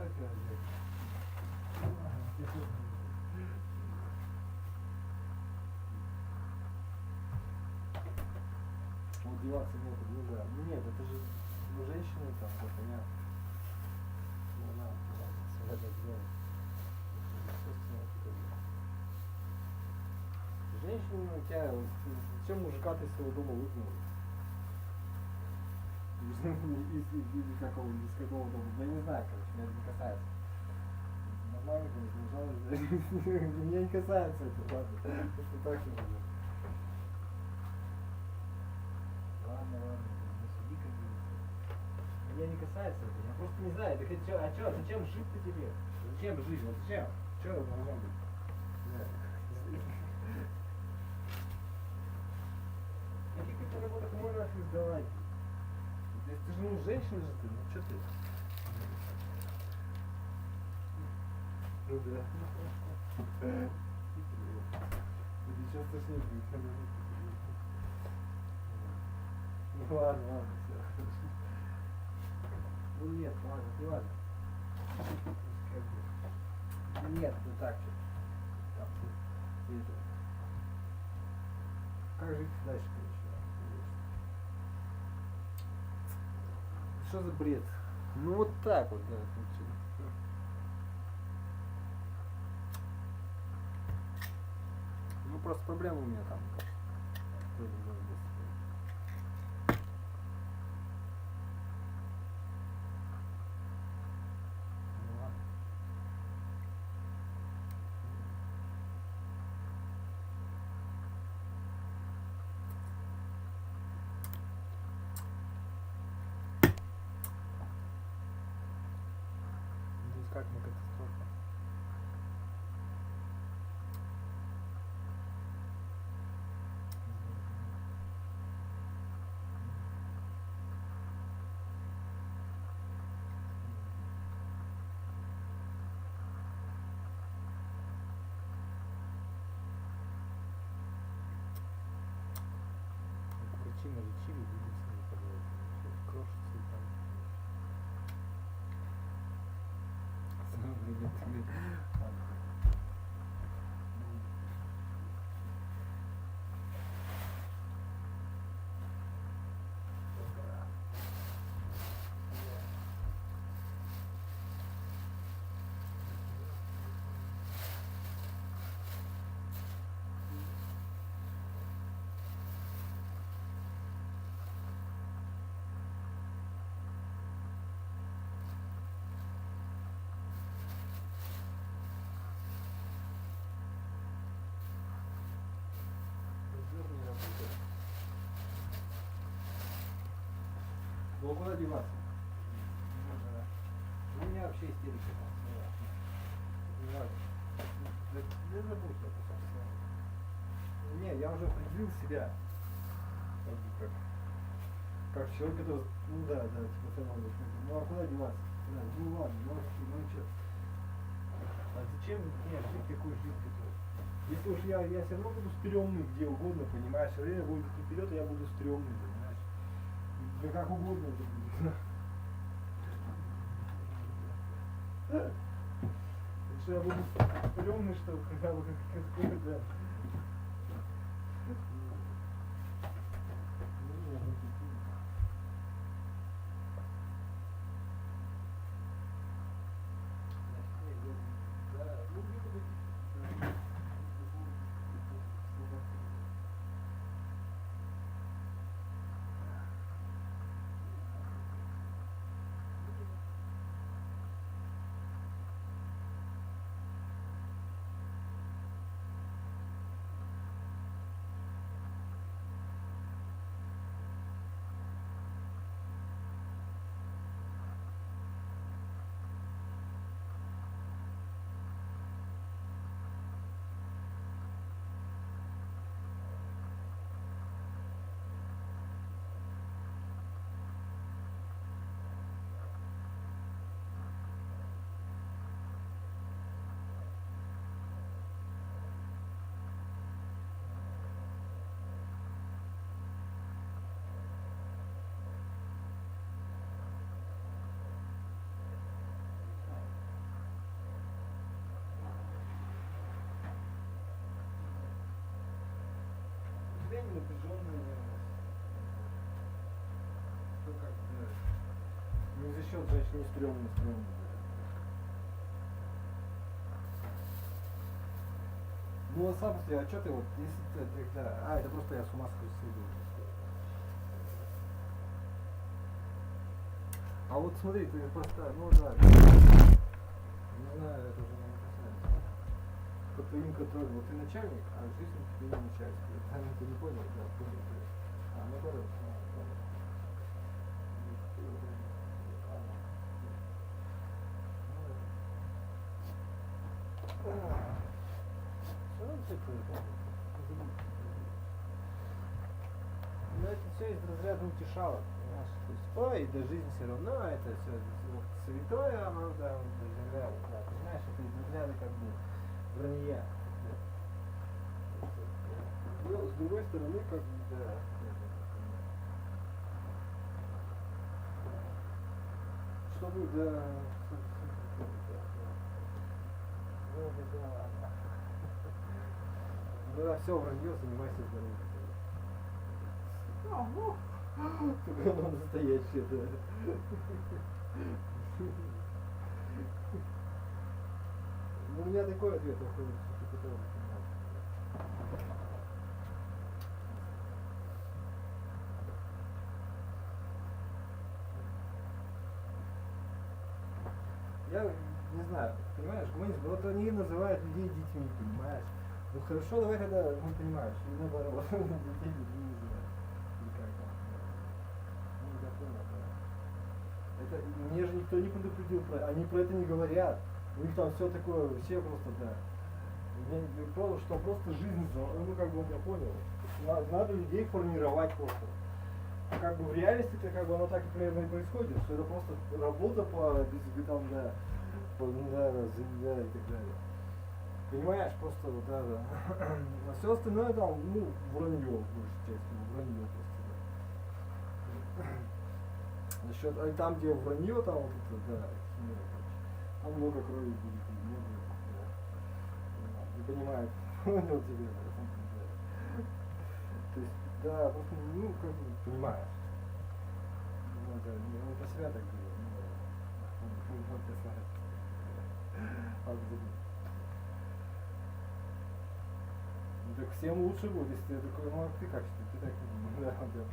Вот деваться некуда, ну да. Ну нет, это же Ну, женщины там, это понятно. Ну, надо себя так делать. Естественно, это как бы. Женщины, у тебя, зачем мужика ты из своего дома выгнал? Из какого дома? Я не знаю, короче, меня это не касается. Нормально, меня не касается это, ладно. Просто так не буду. Ладно, не суди, как говорится. Меня не касается это, я просто не знаю. Так зачем жить-то тебе? Зачем жить? Вот зачем? Что это должно быть? Каких ты работах можно сдавать? Ты же, ну, женщина же ты, ну что ты? Ну да. Сейчас точнее будет. Ну ладно, все. Ну нет, ладно, не важно. Нет, ну так что. Как жить дальше, конечно. Что за бред? Ну вот так вот, да. Ну просто проблема у меня там. Как на катастрофа. Причина лечили, видите, не подводит. Крошится и там. Ну куда деваться? Ну, у меня вообще истерика там. Не важно. Да забудь это, собственно. Не, я уже определил себя. Как человек, который... Ну да, типа того. Ну а куда деваться? Да, ну ладно, ну что? А зачем мне жить такой жизнь, которая? Если уж я все равно буду стрёмный где угодно, понимаешь, все время будет идти вперед, а я буду стрёмный, понимаешь? Да как угодно это будет. Что я буду стрёмный, что когда бы какой-то... Напряженные, что как бы Не за счет женщин, не стрёмно, стрёмно. Ну, на самом деле, а что ты вот, если ты, да, это просто я с ума сойду. А вот смотри, ты просто, ну да, не знаю, это уже не касается. Под твоим контролем, вот ты начальник, а жизнь тебе не начальство. Ты не понял, да, понял. А наоборот, ну это все из разряда утешалок, понимаешь? То есть, ой, да жизнь все равно, это все святое, оно да, понимаешь, это из разряда как бы вранья. Но с другой стороны, как бы, да. Чтобы, да, да, все вранье, занимайся здоровьем. Только оно настоящее, да. Ну, у меня такой ответ находится, что ты тоже я не знаю, понимаешь, гуманизм, вот они называют людей детьми, понимаешь? Ну хорошо, давай тогда, ну понимаешь, или наоборот, детей детьми называют. Или как там, да. Ну, я понял, да. Это, мне же никто не предупредил про, они про это не говорят. У них там все такое, все просто, да. Что просто жизнь, ну как бы я понял. Надо людей формировать просто. А как бы в реальности это как бы оно так примерно и происходит, что это просто работа по там, да, по, да, и так далее. Понимаешь, просто вот, да. А все остальное там, ну, вранье, большей части, вранье просто, да. Насчет, а там, где вранье, там вот это, да, там много крови будет, много, да. Не понимаю, понял тебя, да. То есть, да, просто, ну, как бы, понимаешь. Ну, да, он про себя так делает, ну, ты знаешь. Ну, так всем лучше будет, если ты такой, ну, а ты как считаешь, ты так, да, я понял.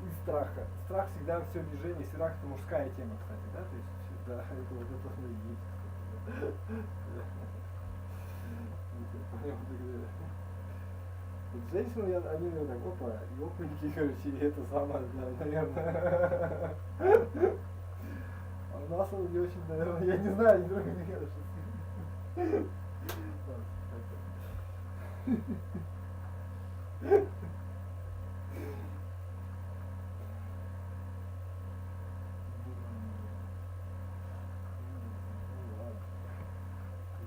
И страха. Страх всегда все движение, страх это мужская тема, кстати, да, то есть, да, это вот это и есть, кстати, да. Вот женщины, они мне так, опа, ёпники, короче, и это самое, да, наверное. А у нас он не очень, наверное, я не знаю, не трогай меня, что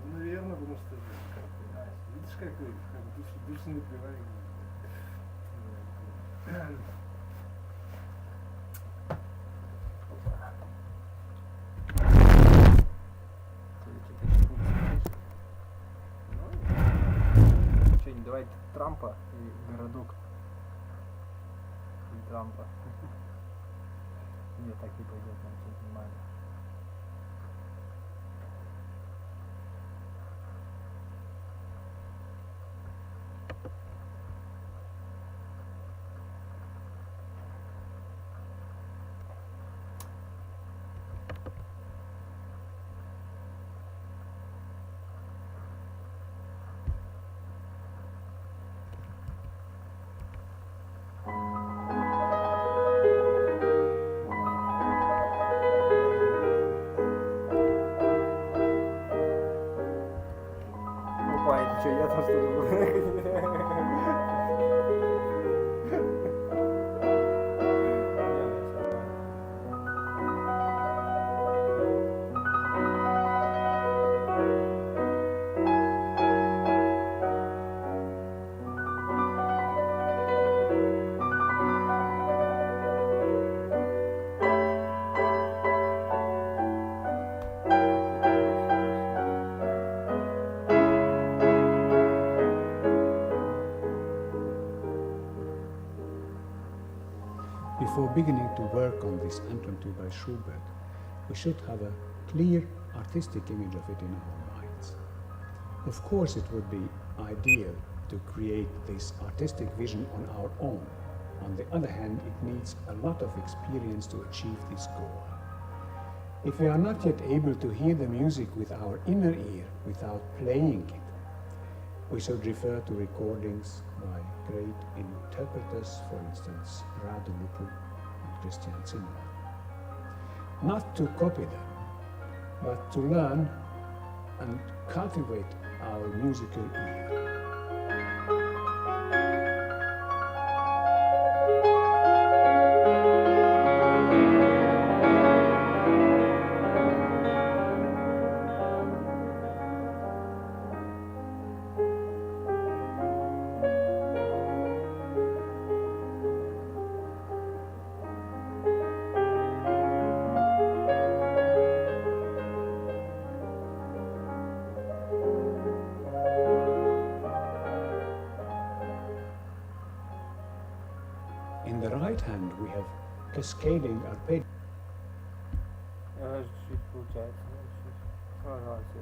ну, наверное, потому что, видишь, как душ не напрягает. Что-нибудь, давай Трампа и городок. И Трампа. Нет, так не пойдет, нам все нормально. Опа, это что, я там что ли? beginning to work on this anthem by Schubert, we should have a clear artistic image of it in our minds. Of course, it would be ideal to create this artistic vision on our own. On the other hand, it needs a lot of experience to achieve this goal. If we are not yet able to hear the music with our inner ear without playing it, we should refer to recordings by great interpreters, for instance, Radu Lupu and Christian Zimmermann. Not to copy them, but to learn and cultivate our musical ear. In the right hand, we have cascading arpeggio. Чуть получается. Ага, все.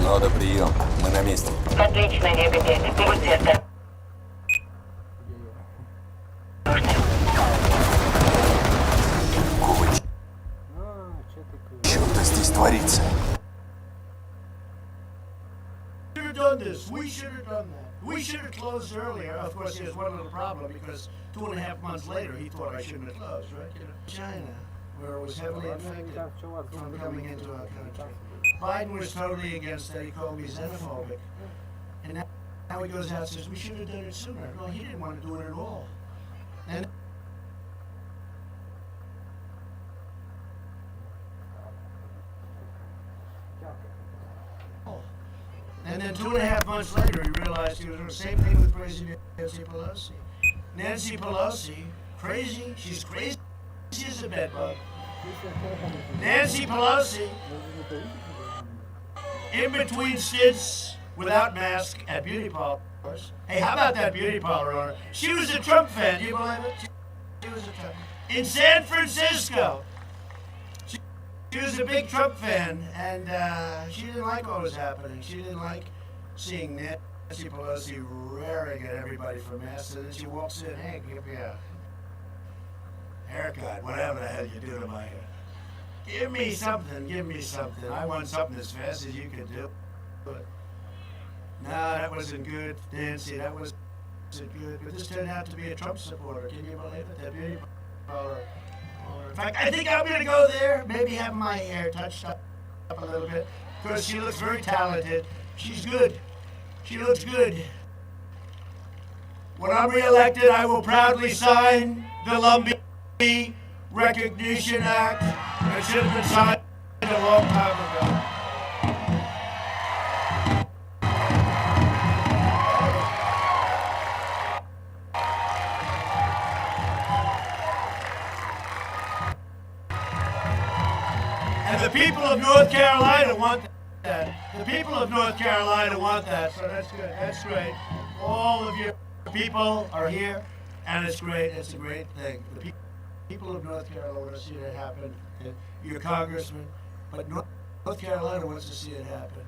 Нода, прием. Мы на месте. Отлично, ГБТ. Будьте осторожны. Что-то здесь творится. We should have done this. We should have done that. We should have closed earlier. Of course, there's one little problem because 2.5 months later, he thought I shouldn't have closed, right? China, where it was heavily infected from coming into our country. Biden was totally against that. He called me xenophobic. And now he goes out and says, we should have done it sooner. No, he didn't want to do it at all. And then 2.5 months later, he realized he was doing the same thing with crazy Nancy Pelosi. Nancy Pelosi, crazy, she's crazy as a bedbug. Nancy Pelosi, in between stints without mask at beauty parlors. Hey, how about that beauty parlor owner? She was a Trump fan, do you believe it? She was a Trump. In San Francisco. She was a big Trump fan, and she didn't like what was happening. She didn't like seeing Nancy Pelosi raring at everybody for masks, and then she walks in, hey, give me a haircut, whatever the hell you do to my hair. Give me something, give me something. I want something as fast as you can do it. No, that wasn't good, Nancy, that wasn't good. But this turned out to be a Trump supporter. Can you believe it? That beauty parlor. In fact, I think I'm going to go there, maybe have my hair touched up a little bit, because she looks very talented. She's good. She looks good. When I'm reelected, I will proudly sign the Lumbee Recognition Act. It should have been signed a long time ago. The people of North Carolina want that. The people of North Carolina want that, so that's good. That's great. All of your people are here, and it's great. It's a great thing. The people of North Carolina want to see that happen. Your congressman, but North Carolina wants to see it happen.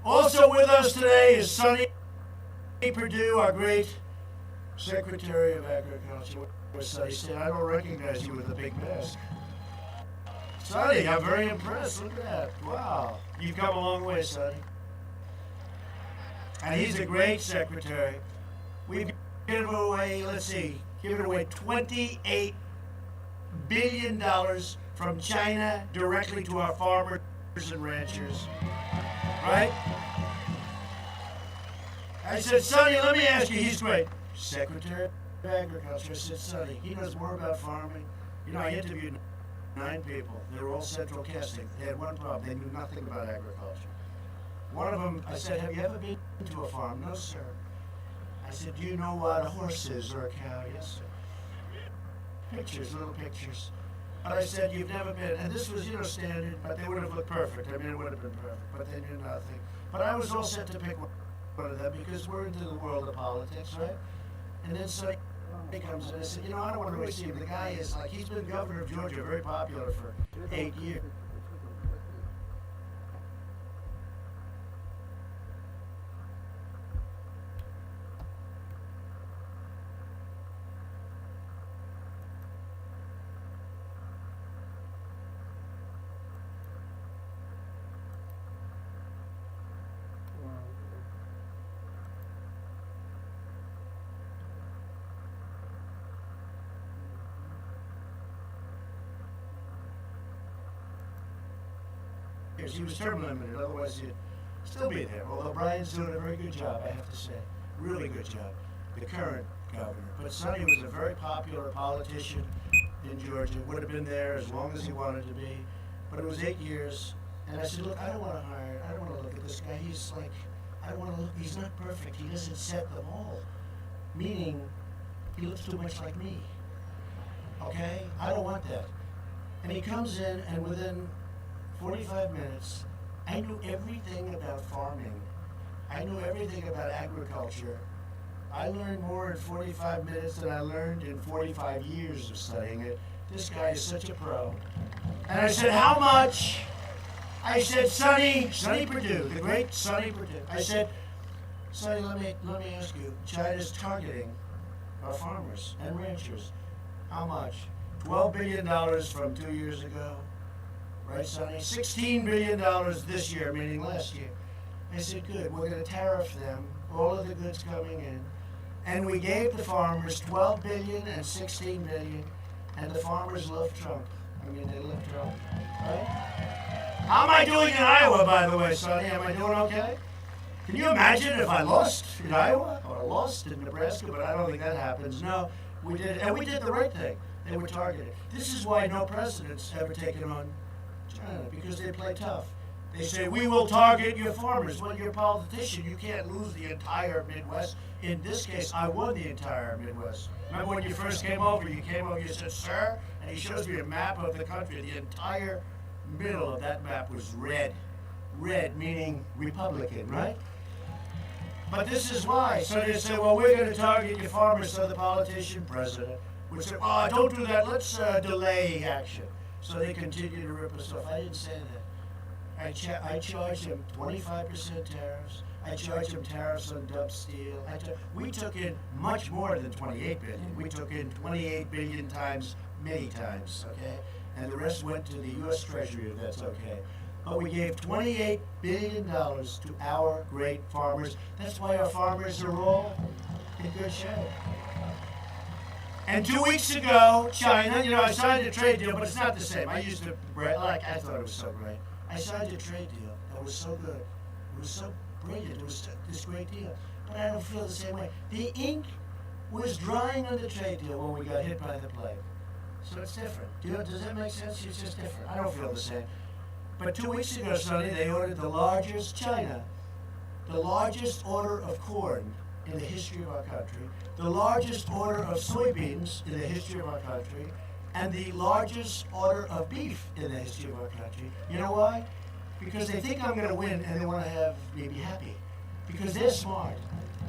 Also with us today is Sonny Perdue, our great Secretary of Agriculture. Sonny said, I don't recognize you with a big mask. Sonny, I'm very impressed. Look at that. Wow. You've come a long way, Sonny. And he's a great secretary. We've given away, let's see, given away $28 billion from China directly to our farmers and ranchers. Right? I said, Sonny, let me ask you, he's great. Secretary of Agriculture. I said, Sonny, he knows more about farming. You know, I interviewed 9 people. They were all central casting. They had one problem. They knew nothing about agriculture. One of them, I said, have you ever been to a farm? No, sir. I said, do you know what a horse is or a cow? Yes, sir. Pictures, little pictures. But I said, you've never been, and this was, you know, standard, but they would have looked perfect. I mean, it would have been perfect, but they knew nothing. But I was all set to pick one of them because we're into the world of politics, right? And then so he comes in and I said, you know, I don't want to waste him. The guy is like, he's been governor of Georgia, very popular for 8 years. He was term limited, otherwise he'd still be there. Although Brian's doing a very good job, I have to say. Really good job. The current governor. But Sonny was a very popular politician in Georgia. Would have been there as long as he wanted to be. But it was 8 years. And I said, look, I don't want to look at this guy. He's like, I don't want to look, he's not perfect. He doesn't set them all. Meaning, he looks too much like me. Okay? I don't want that. And he comes in, and within 45 minutes, I knew everything about farming. I knew everything about agriculture. I learned more in 45 minutes than I learned in 45 years of studying it. This guy is such a pro. And I said, how much? I said, Sonny Perdue, the great Sonny Perdue. I said, Sonny, let me ask you, China's targeting our farmers and ranchers. How much? $12 billion from 2 years ago. Right, Sonny? $16 billion this year, meaning last year. I said, good, we're going to tariff them, all of the goods coming in. And we gave the farmers $12 billion and $16 billion, and the farmers love Trump. I mean, they love Trump, right? How am I doing in Iowa, by the way, Sonny? Am I doing okay? Can you imagine if I lost in Iowa or lost in Nebraska? But I don't think that happens. No, we did, and we did the right thing. They were targeted. This is why no president's ever taken on China, because they play tough. They say, we will target your farmers. Well, you're a politician. You can't lose the entire Midwest. In this case, I won the entire Midwest. Remember when you first came over, you said, sir, and he shows me a map of the country. The entire middle of that map was red. Red meaning Republican, right? But this is why. So they say, well, we're going to target your farmers. So the politician, president, would say, oh, don't do that. Let's delay action. So they continue to rip us off. I didn't say that. I charged them 25% tariffs. I charged them tariffs on dump steel. We took in much more than 28 billion. We took in 28 billion times, many times, okay? And the rest went to the U.S. Treasury, if that's okay. But we gave $28 billion to our great farmers. That's why our farmers are all in good shape. And 2 weeks ago, China, I signed a trade deal, but it's not the same. I used to, I thought it was so great. I signed a trade deal that was so good. It was so brilliant. It was this great deal. But I don't feel the same way. The ink was drying on the trade deal when we got hit by the plague. So it's different. Does that make sense? It's just different. I don't feel the same. But 2 weeks ago, Sonny, they ordered the largest order of corn in the history of our country, the largest order of soybeans in the history of our country, and the largest order of beef in the history of our country. You know why? Because they think I'm going to win and they want to have me be happy. Because they're smart.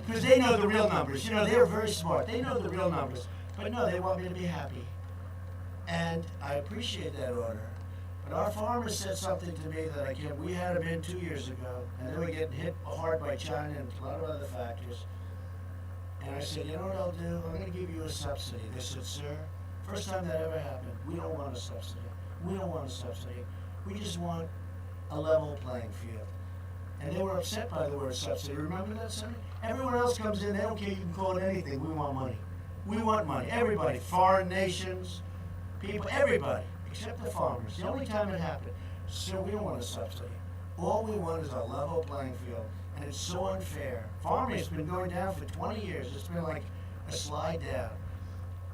Because they know the real numbers. You know, they're very smart. They know the real numbers. But no, they want me to be happy. And I appreciate that order. But our farmers said something to me that I can't. We had them in 2 years ago, and they were getting hit hard by China and a lot of other factors. And I said, you know what I'll do? I'm going to give you a subsidy. They said, sir, first time that ever happened, we don't want a subsidy. We don't want a subsidy. We just want a level playing field. And they were upset by the word subsidy. Remember that, sir? Everyone else comes in, they don't care, you can call it anything. We want money. We want money. Everybody, foreign nations, people, everybody, except the farmers. The only time it happened. Sir, we don't want a subsidy. All we want is a level playing field. And it's so unfair. Farming has been going down for 20 years. It's been like a slide down.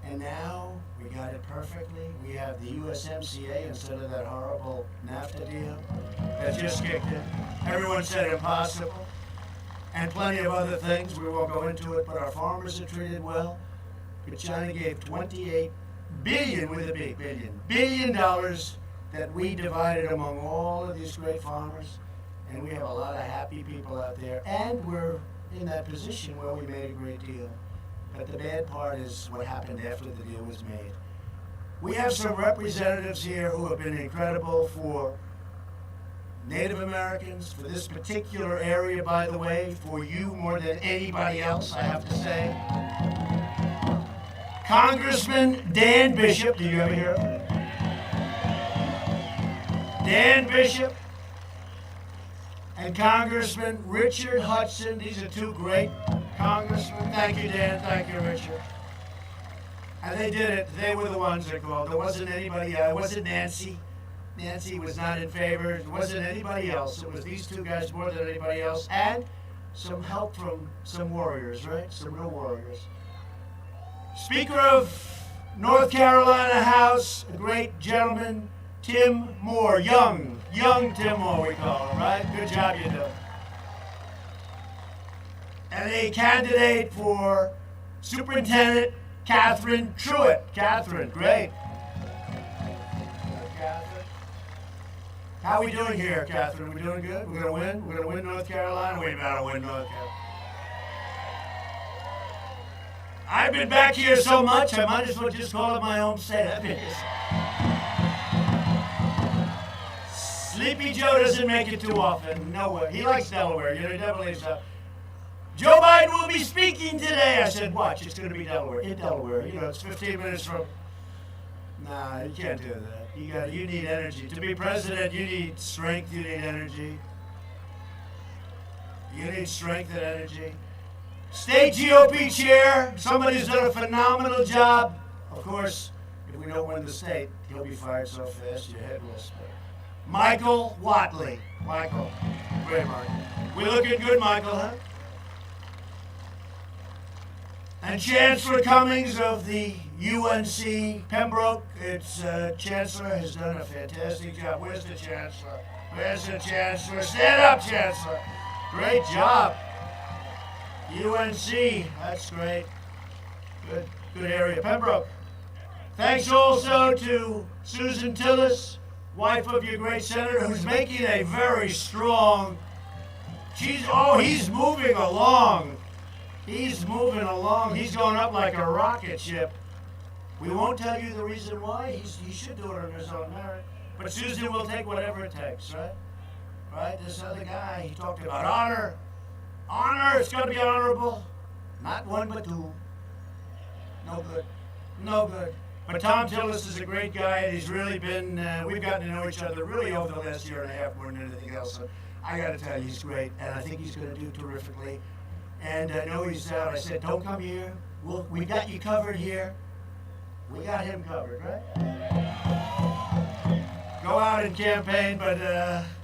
And now we got it perfectly. We have the USMCA instead of that horrible NAFTA deal that just kicked in. Everyone said impossible. And plenty of other things. We won't go into it, but our farmers are treated well. But China gave $28 billion, with a big billion dollars that we divided among all of these great farmers. And we have a lot of happy people out there. And we're in that position where we made a great deal. But the bad part is what happened after the deal was made. We have some representatives here who have been incredible for Native Americans, for this particular area, by the way, for you more than anybody else, I have to say. Congressman Dan Bishop, do you ever hear of him? Dan Bishop and Congressman Richard Hudson. These are two great congressmen. Thank you, Dan. Thank you, Richard. And they did it. They were the ones that called. There wasn't anybody else. It wasn't Nancy. Nancy was not in favor. It wasn't anybody else. It was these two guys more than anybody else. And some help from some warriors, right? Some real warriors. Speaker of North Carolina House, a great gentleman, Tim Moore, young Tim Moore we call him, right? Good job you do. And a candidate for Superintendent, Catherine Truitt. Catherine, great. Catherine. How are we doing here, Catherine? We doing good? We're gonna win? We're gonna win North Carolina? We better win North Carolina. I've been back here so much, I might as well just call it my home state. Sleepy Joe doesn't make it too often. Nowhere. He likes Delaware. You know, he definitely is. Joe Biden will be speaking today. I said, watch, it's going to be Delaware. In Delaware. You know, it's 15 minutes from... Nah, you can't do that. You need energy. To be president, you need strength, you need energy. You need strength and energy. State GOP chair, somebody who's done a phenomenal job. Of course, if we don't win the state, he'll be fired so fast your head will spin. Michael Watley. Michael. Great, Michael. We looking good, Michael, huh? And Chancellor Cummings of the UNC Pembroke, its chancellor, has done a fantastic job. Where's the chancellor? Where's the chancellor? Stand up, chancellor. Great job. UNC, that's great. Good area. Pembroke. Thanks also to Susan Tillis, wife of your great senator, who's making a very strong... he's moving along. He's moving along. He's going up like a rocket ship. We won't tell you the reason why. He should do it on his own merit. But Susan will take whatever it takes, right? Right? This other guy, he talked about honor. Honor, it's got to be honorable. Not one, but two. No good. No good. But Tom Tillis is a great guy, and he's really been, we've gotten to know each other really over the last year and a half more than anything else. So I got to tell you, he's great, and I think he's going to do terrifically. And I know he's out. I said, don't come here. We got you covered here. We got him covered, right? Go out and campaign, but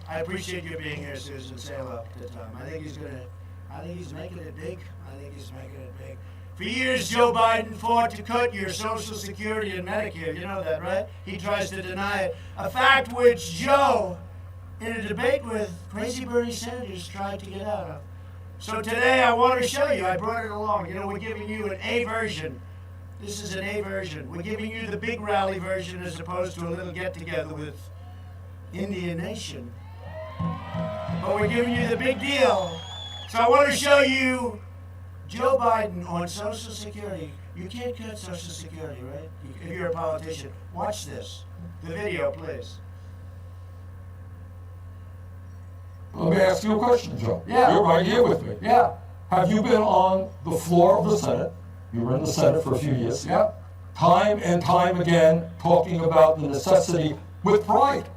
I appreciate you being here, Susan. Say hello to Tom. I think he's making it big. For years, Joe Biden fought to cut your Social Security and Medicare. You know that, right? He tries to deny it. A fact which Joe, in a debate with crazy Bernie Sanders, tried to get out of. So today I want to show you, I brought it along. You know, we're giving you an A version This is an A version. We're giving you the big rally version as opposed to a little get-together with Indian Nation. But we're giving you the big deal. So I want to show you Joe Biden on Social Security. You can't cut Social Security, right? If you're a politician. Watch this. The video, please. Let me ask you a question, Joe. Yeah. You're right here with me. Yeah. Have you been on the floor of the Senate? You were in the Senate for a few years. Yeah. Time and time again talking about the necessity, with pride,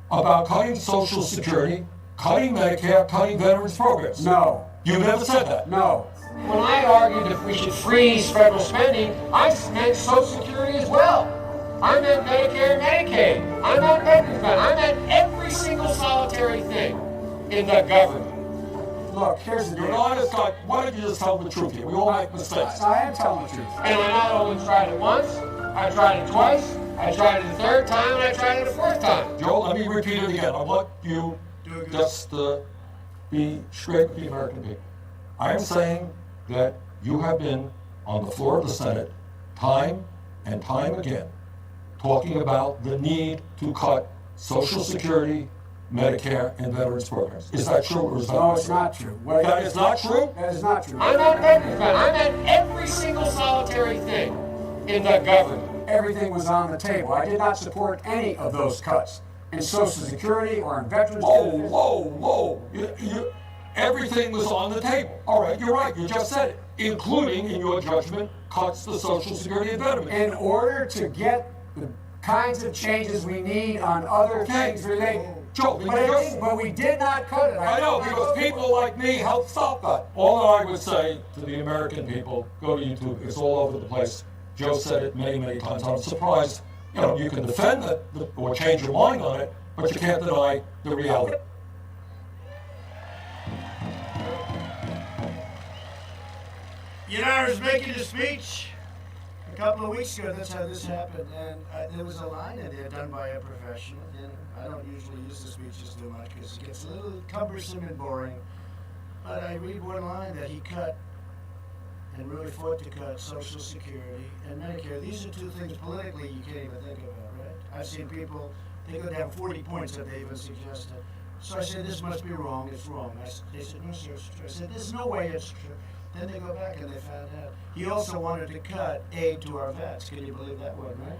about cutting Social Security, cutting Medicare, cutting veterans programs. No. You never said that. No. When I argued if we should freeze federal spending, I meant Social Security as well. I meant Medicare and Medicaid. I meant veterans benefits. I meant every single solitary thing in the government. Look, here's the deal. You're an honest guy. Why don't you just tell the truth here? We all make mistakes. I am telling the truth. And I not only tried it once, I tried it twice, I tried it the third time, and I tried it a fourth time. Joe, let me repeat it again. I want you just to be straight with the American people. I am saying that you have been on the floor of the Senate time and time again talking about the need to cut Social Security, Medicare, and veterans programs. Is that true or is that No, not it's true? not true. That is not true? That is not true. I meant veterans benefits. I meant every single solitary thing in the government. Everything was on the table. I did not support any of those cuts in Social Security or in veterans. Whoa. Everything was on the table. All right, you're right. You just said it, including, in your judgment, cuts to Social Security and veterans. In order to get the kinds of changes we need on other things related. Joe, But we did not cut it. I know, because people like me helped stop that. All I would say to the American people, go to YouTube. It's all over the place. Joe said it many, many times. I'm surprised. You know, you can defend it or change your mind on it, but you can't deny the reality. You know, I was making a speech a couple of weeks ago. That's how this happened. And there was a line in there done by a professional. And I don't usually use the speeches too much because it gets a little cumbersome and boring. But I read one line that he cut and really fought to cut Social Security and Medicare. These are two things politically you can't even think about, right? I've seen people, they go down 40 points that they even suggested. So I said, this must be wrong, it's wrong. They said, no, sir, it's true. I said, there's no way it's true. Then they go back and they found out. He also wanted to cut aid to our vets. Can you believe that one, right?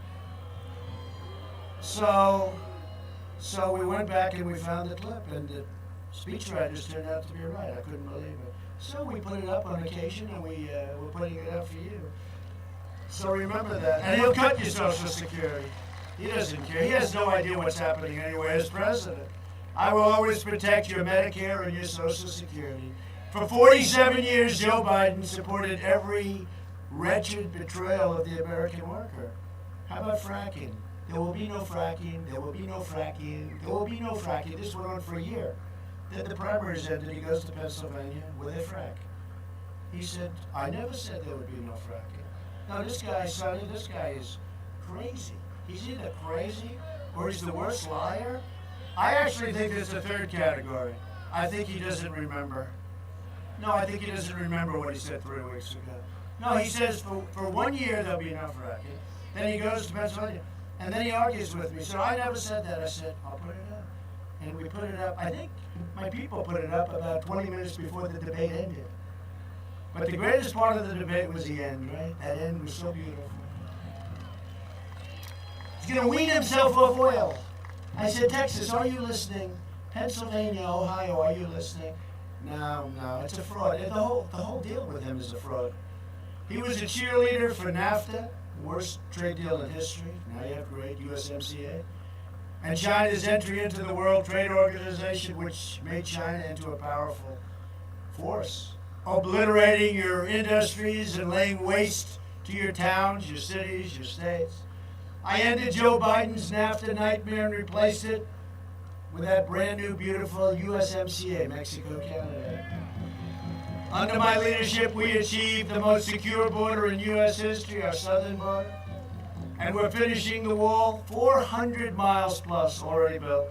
So we went back and we found the clip, and the speechwriters turned out to be right. I couldn't believe it. So we put it up on occasion, and we're putting it up for you. So remember that. And he'll cut your Social Security. He doesn't care. He has no idea what's happening anyway as president. I will always protect your Medicare and your Social Security. For 47 years, Joe Biden supported every wretched betrayal of the American worker. How about fracking? There will be no fracking. There will be no fracking. There will be no fracking. This went on for a year. Then the primaries ended. He goes to Pennsylvania where they frack. He said, I never said there would be no fracking. Now this guy, Sonny, this guy is crazy. He's either crazy or he's the worst liar. I actually think there's a third category. I think he doesn't remember. No, I think he doesn't remember what he said 3 weeks ago. No, he says for 1 year there'll be no fracking. Then he goes to Pennsylvania, and then he argues with me. So I never said that. I said, I'll put it up. And we put it up. I think my people put it up about 20 minutes before the debate ended. But the greatest part of the debate was the end, right? That end was so beautiful. He's going to wean himself off oil. I said, Texas, are you listening? Pennsylvania, Ohio, are you listening? No, it's a fraud. The whole deal with him is a fraud. He was a cheerleader for NAFTA, worst trade deal in history. Now you have great USMCA. And China's entry into the World Trade Organization, which made China into a powerful force, obliterating your industries and laying waste to your towns, your cities, your states. I ended Joe Biden's NAFTA nightmare and replaced it with that brand new, beautiful USMCA, Mexico-Canada. Under my leadership, we achieved the most secure border in U.S. history, our southern border. And we're finishing the wall, 400 miles plus already built.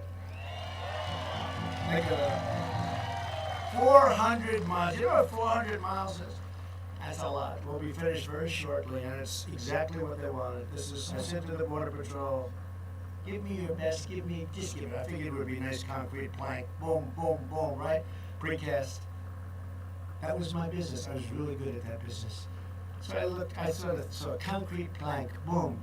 Think of that. 400 miles. You know what 400 miles is? That's a lot. We'll be finished very shortly, and it's exactly what they wanted. This is, I said to the Border Patrol, give me your best, just give it. I figured it would be a nice concrete plank. Boom, boom, boom, right? Precast. That was my business. I was really good at that business. So I saw a concrete plank, boom.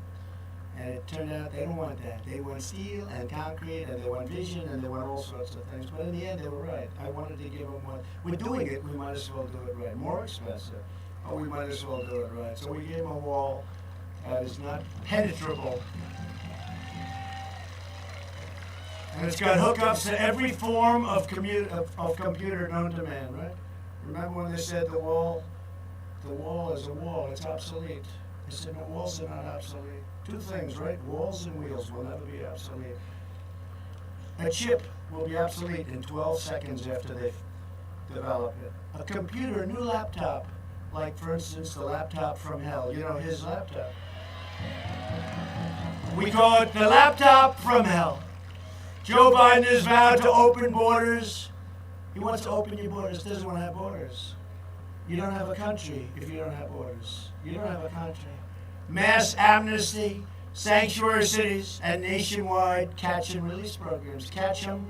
And it turned out they don't want that. They want steel and concrete, and they want vision, and they want all sorts of things. But in the end, they were right. I wanted to give them what. We're doing it, we might as well do it right. More expensive, but we might as well do it right. So we gave them a wall that is not penetrable. And it's got hookups to every form of computer known to man, right? Remember when they said the wall is a wall, it's obsolete. They said, no, walls are not obsolete. Two things, right? Walls and wheels will never be obsolete. A chip will be obsolete in 12 seconds after they develop it. A computer, a new laptop, like for instance the laptop from hell, you know, his laptop. We call it the laptop from hell. Joe Biden has vowed to open borders. He wants to open your borders, doesn't want to have borders. You don't have a country if you don't have borders. You don't have a country. Mass amnesty, sanctuary cities, and nationwide catch and release programs. Catch them,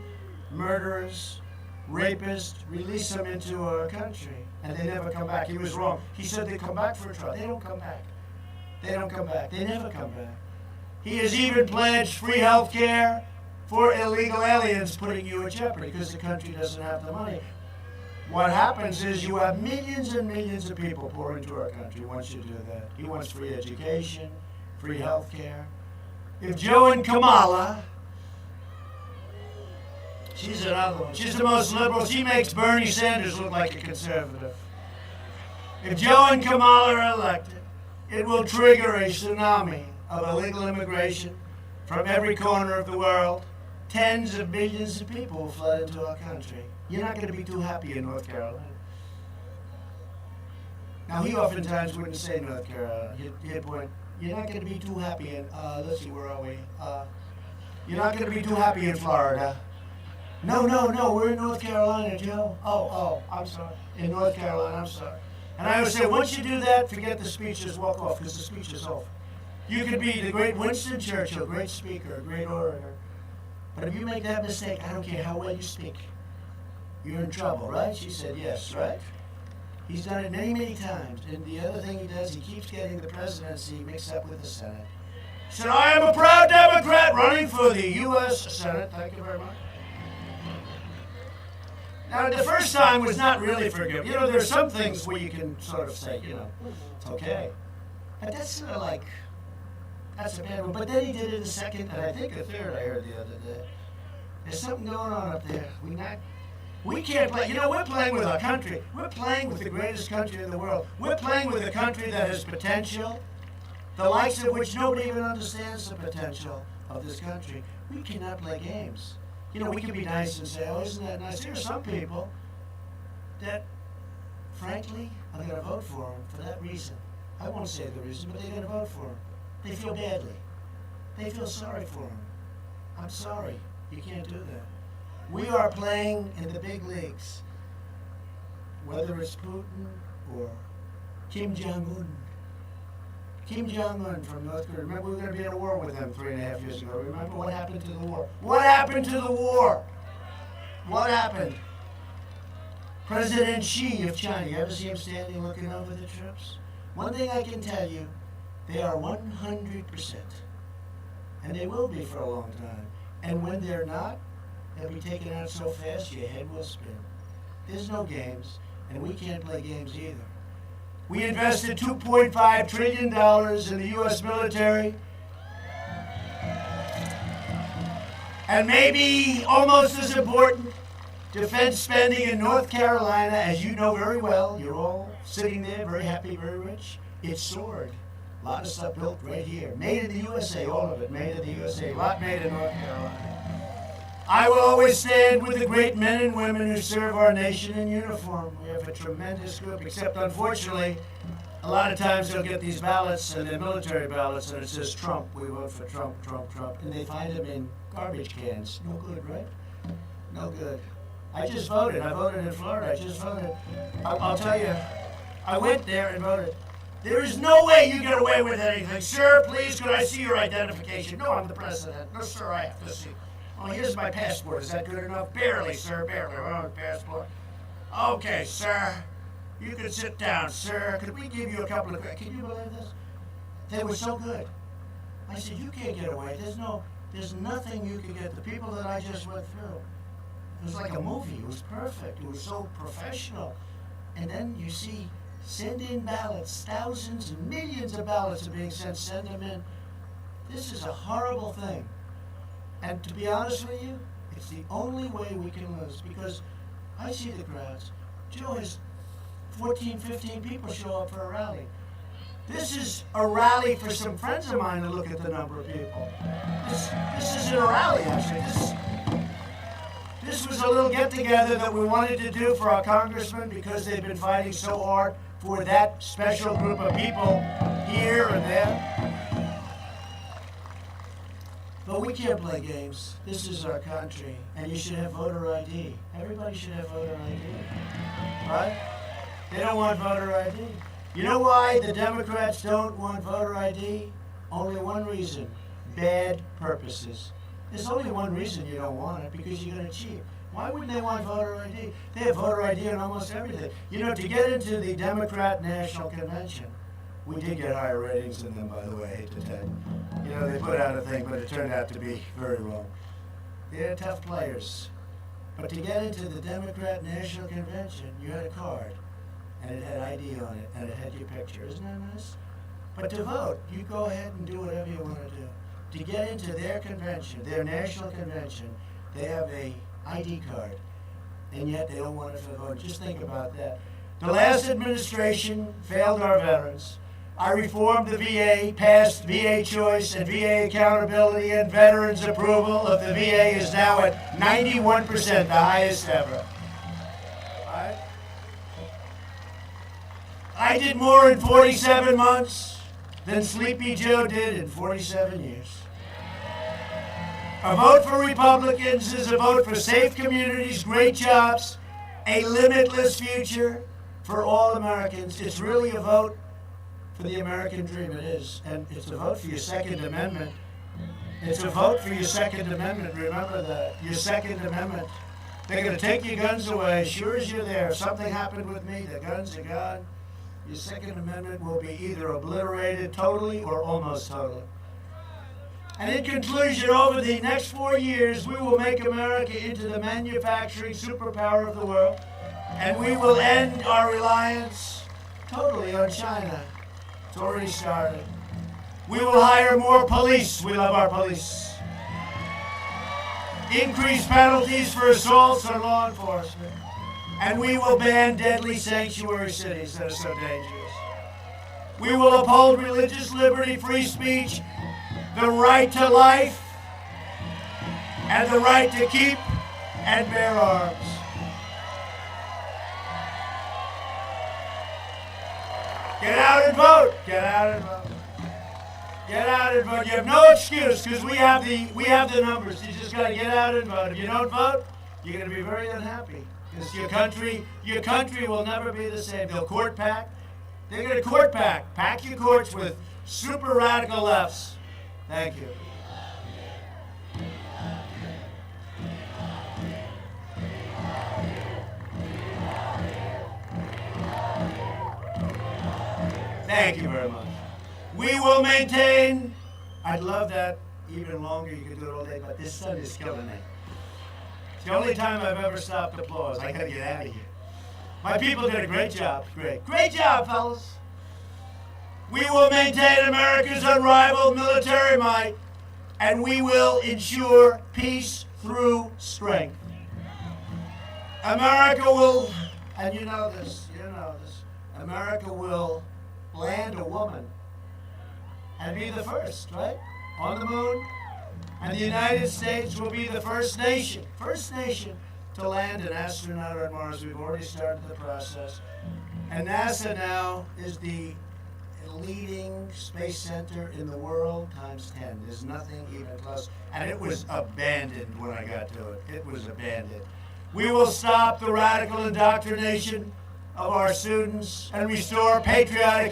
murderers, rapists, release them into our country, and they never come back. He was wrong. He said they come back for a trial. They don't come back. They don't come back. They never come back. He has even pledged free health care for illegal aliens, putting you at jeopardy because the country doesn't have the money. What happens is you have millions and millions of people pour into our country once you do that. He wants free education, free health care. If Joe and Kamala, she's another one. She's the most liberal. She makes Bernie Sanders look like a conservative. If Joe and Kamala are elected, it will trigger a tsunami of illegal immigration from every corner of the world. Tens of millions of people will flood into our country. You're not going to be too happy in North Carolina. Now, he oftentimes wouldn't say North Carolina. He'd point, you're not going to be too happy in, let's see, where are we? You're not going to be too happy in Florida. No, we're in North Carolina, Joe. Oh, I'm sorry. In North Carolina, I'm sorry. And I always say, once you do that, forget the speech, just walk off, because the speech is over. You could be the great Winston Churchill, great speaker, great orator. But if you make that mistake, I don't care how well you speak. You're in trouble, right? She said yes, right? He's done it many, many times. And the other thing he does, he keeps getting the presidency mixed up with the Senate. He said, I am a proud Democrat running for the U.S. Senate. Thank you very much. Now, the first time was not really forgivable. You know, there are some things where you can sort of say, you know, it's okay. But that's sort of like, that's a bad one. But then he did it a second, and I think a third I heard the other day. There's something going on up there. We can't play. You know, we're playing with our country. We're playing with the greatest country in the world. We're playing with a country that has potential, the likes of which nobody even understands the potential of this country. We cannot play games. You know, we can be nice and say, oh, isn't that nice? There are some people that, frankly, are going to vote for him for that reason. I won't say the reason, but they're going to vote for him. They feel badly. They feel sorry for him. I'm sorry. You can't do that. We are playing in the big leagues, whether it's Putin or Kim Jong-un. Kim Jong-un from North Korea. Remember, we were going to be in a war with them 3.5 years ago. Remember what happened to the war? What happened to the war? What happened? President Xi of China. You ever see him standing looking over the troops? One thing I can tell you, they are 100%. And they will be for a long time. And when they're not, they'll be taken out so fast your head will spin. There's no games, and we can't play games either. We invested $2.5 trillion in the U.S. military. And maybe almost as important, defense spending in North Carolina, as you know very well, you're all sitting there very happy, very rich, it soared. A lot of stuff built right here. Made in the USA, all of it made in the USA. A lot made in North Carolina. I will always stand with the great men and women who serve our nation in uniform. We have a tremendous group, except unfortunately, a lot of times they'll get these ballots, and they're military ballots, and it says Trump. We vote for Trump, Trump, Trump. And they find them in garbage cans. No good, right? No good. I just voted. I voted in Florida. I just voted. I'll tell you, I went there and voted. There is no way you get away with anything. Sir, please, could I see your identification? No, I'm the president. No, sir, I have to see. Oh, here's my passport. Is that good enough? Barely, sir, barely. Oh, passport. Okay, sir. You can sit down, sir. Could we give you a couple of... Can you believe this? They were so good. I said, you can't get away. There's nothing you can get. The people that I just went through. It was like a movie. It was perfect. It was so professional. And then you see, send in ballots. Thousands and millions of ballots are being sent. Send them in. This is a horrible thing. And to be honest with you, it's the only way we can lose, because I see the crowds. Joe has 14, 15 people show up for a rally. This is a rally for some friends of mine to look at the number of people. This isn't a rally, actually. This was a little get-together that we wanted to do for our congressmen, because they've been fighting so hard for that special group of people here and there. But we can't play games. This is our country, and you should have voter ID. Everybody should have voter ID, right? They don't want voter ID. You know why the Democrats don't want voter ID? Only one reason: bad purposes. There's only one reason you don't want it, because you're going to cheat. Why wouldn't they want voter ID? They have voter ID on almost everything. You know, to get into the Democrat National Convention, we did get higher ratings than them, by the way, I hate to tell you. You know, they put out a thing, but it turned out to be very wrong. They're tough players. But to get into the Democrat National Convention, you had a card, and it had ID on it, and it had your picture. Isn't that nice? But to vote, you go ahead and do whatever you want to do. To get into their convention, their national convention, they have a ID card, and yet they don't want it for vote. Just think about that. The last administration failed our veterans. I reformed the VA, passed VA choice and VA accountability, and veterans' approval of the VA is now at 91%, the highest ever. Right? I did more in 47 months than Sleepy Joe did in 47 years. A vote for Republicans is a vote for safe communities, great jobs, a limitless future for all Americans. It's really a vote for the American dream. It is. And it's a vote for your Second Amendment. It's a vote for your Second Amendment. Remember that. Your Second Amendment. They're going to take your guns away. Sure as you're there. If something happened with me, the guns are gone. Your Second Amendment will be either obliterated totally or almost totally. And in conclusion, over the next 4 years, we will make America into the manufacturing superpower of the world. And we will end our reliance totally on China. It's already started. We will hire more police. We love our police. Increase penalties for assaults on law enforcement. And we will ban deadly sanctuary cities that are so dangerous. We will uphold religious liberty, free speech, the right to life, and the right to keep and bear arms. Get out and vote. Get out and vote. Get out and vote. You have no excuse, because we have the numbers. You just got to get out and vote. If you don't vote, you're going to be very unhappy, because your country will never be the same. They'll court pack. They're going to court pack. Pack your courts with super radical lefts. Thank you. Thank you very much. We will maintain, I'd love that even longer, you could do it all day, but this sun is killing me. It's the only time I've ever stopped applause. I gotta get out of here. My people did a great job. Great job, fellas. We will maintain America's unrivaled military might, and we will ensure peace through strength. America will, and you know this, America will land a woman and be the first, right? On the moon. And the United States will be the first nation to land an astronaut on Mars. We've already started the process. And NASA now is the leading space center in the world times 10. There's nothing even close. And it was abandoned when I got to it. It was abandoned. We will stop the radical indoctrination of our students and restore patriotic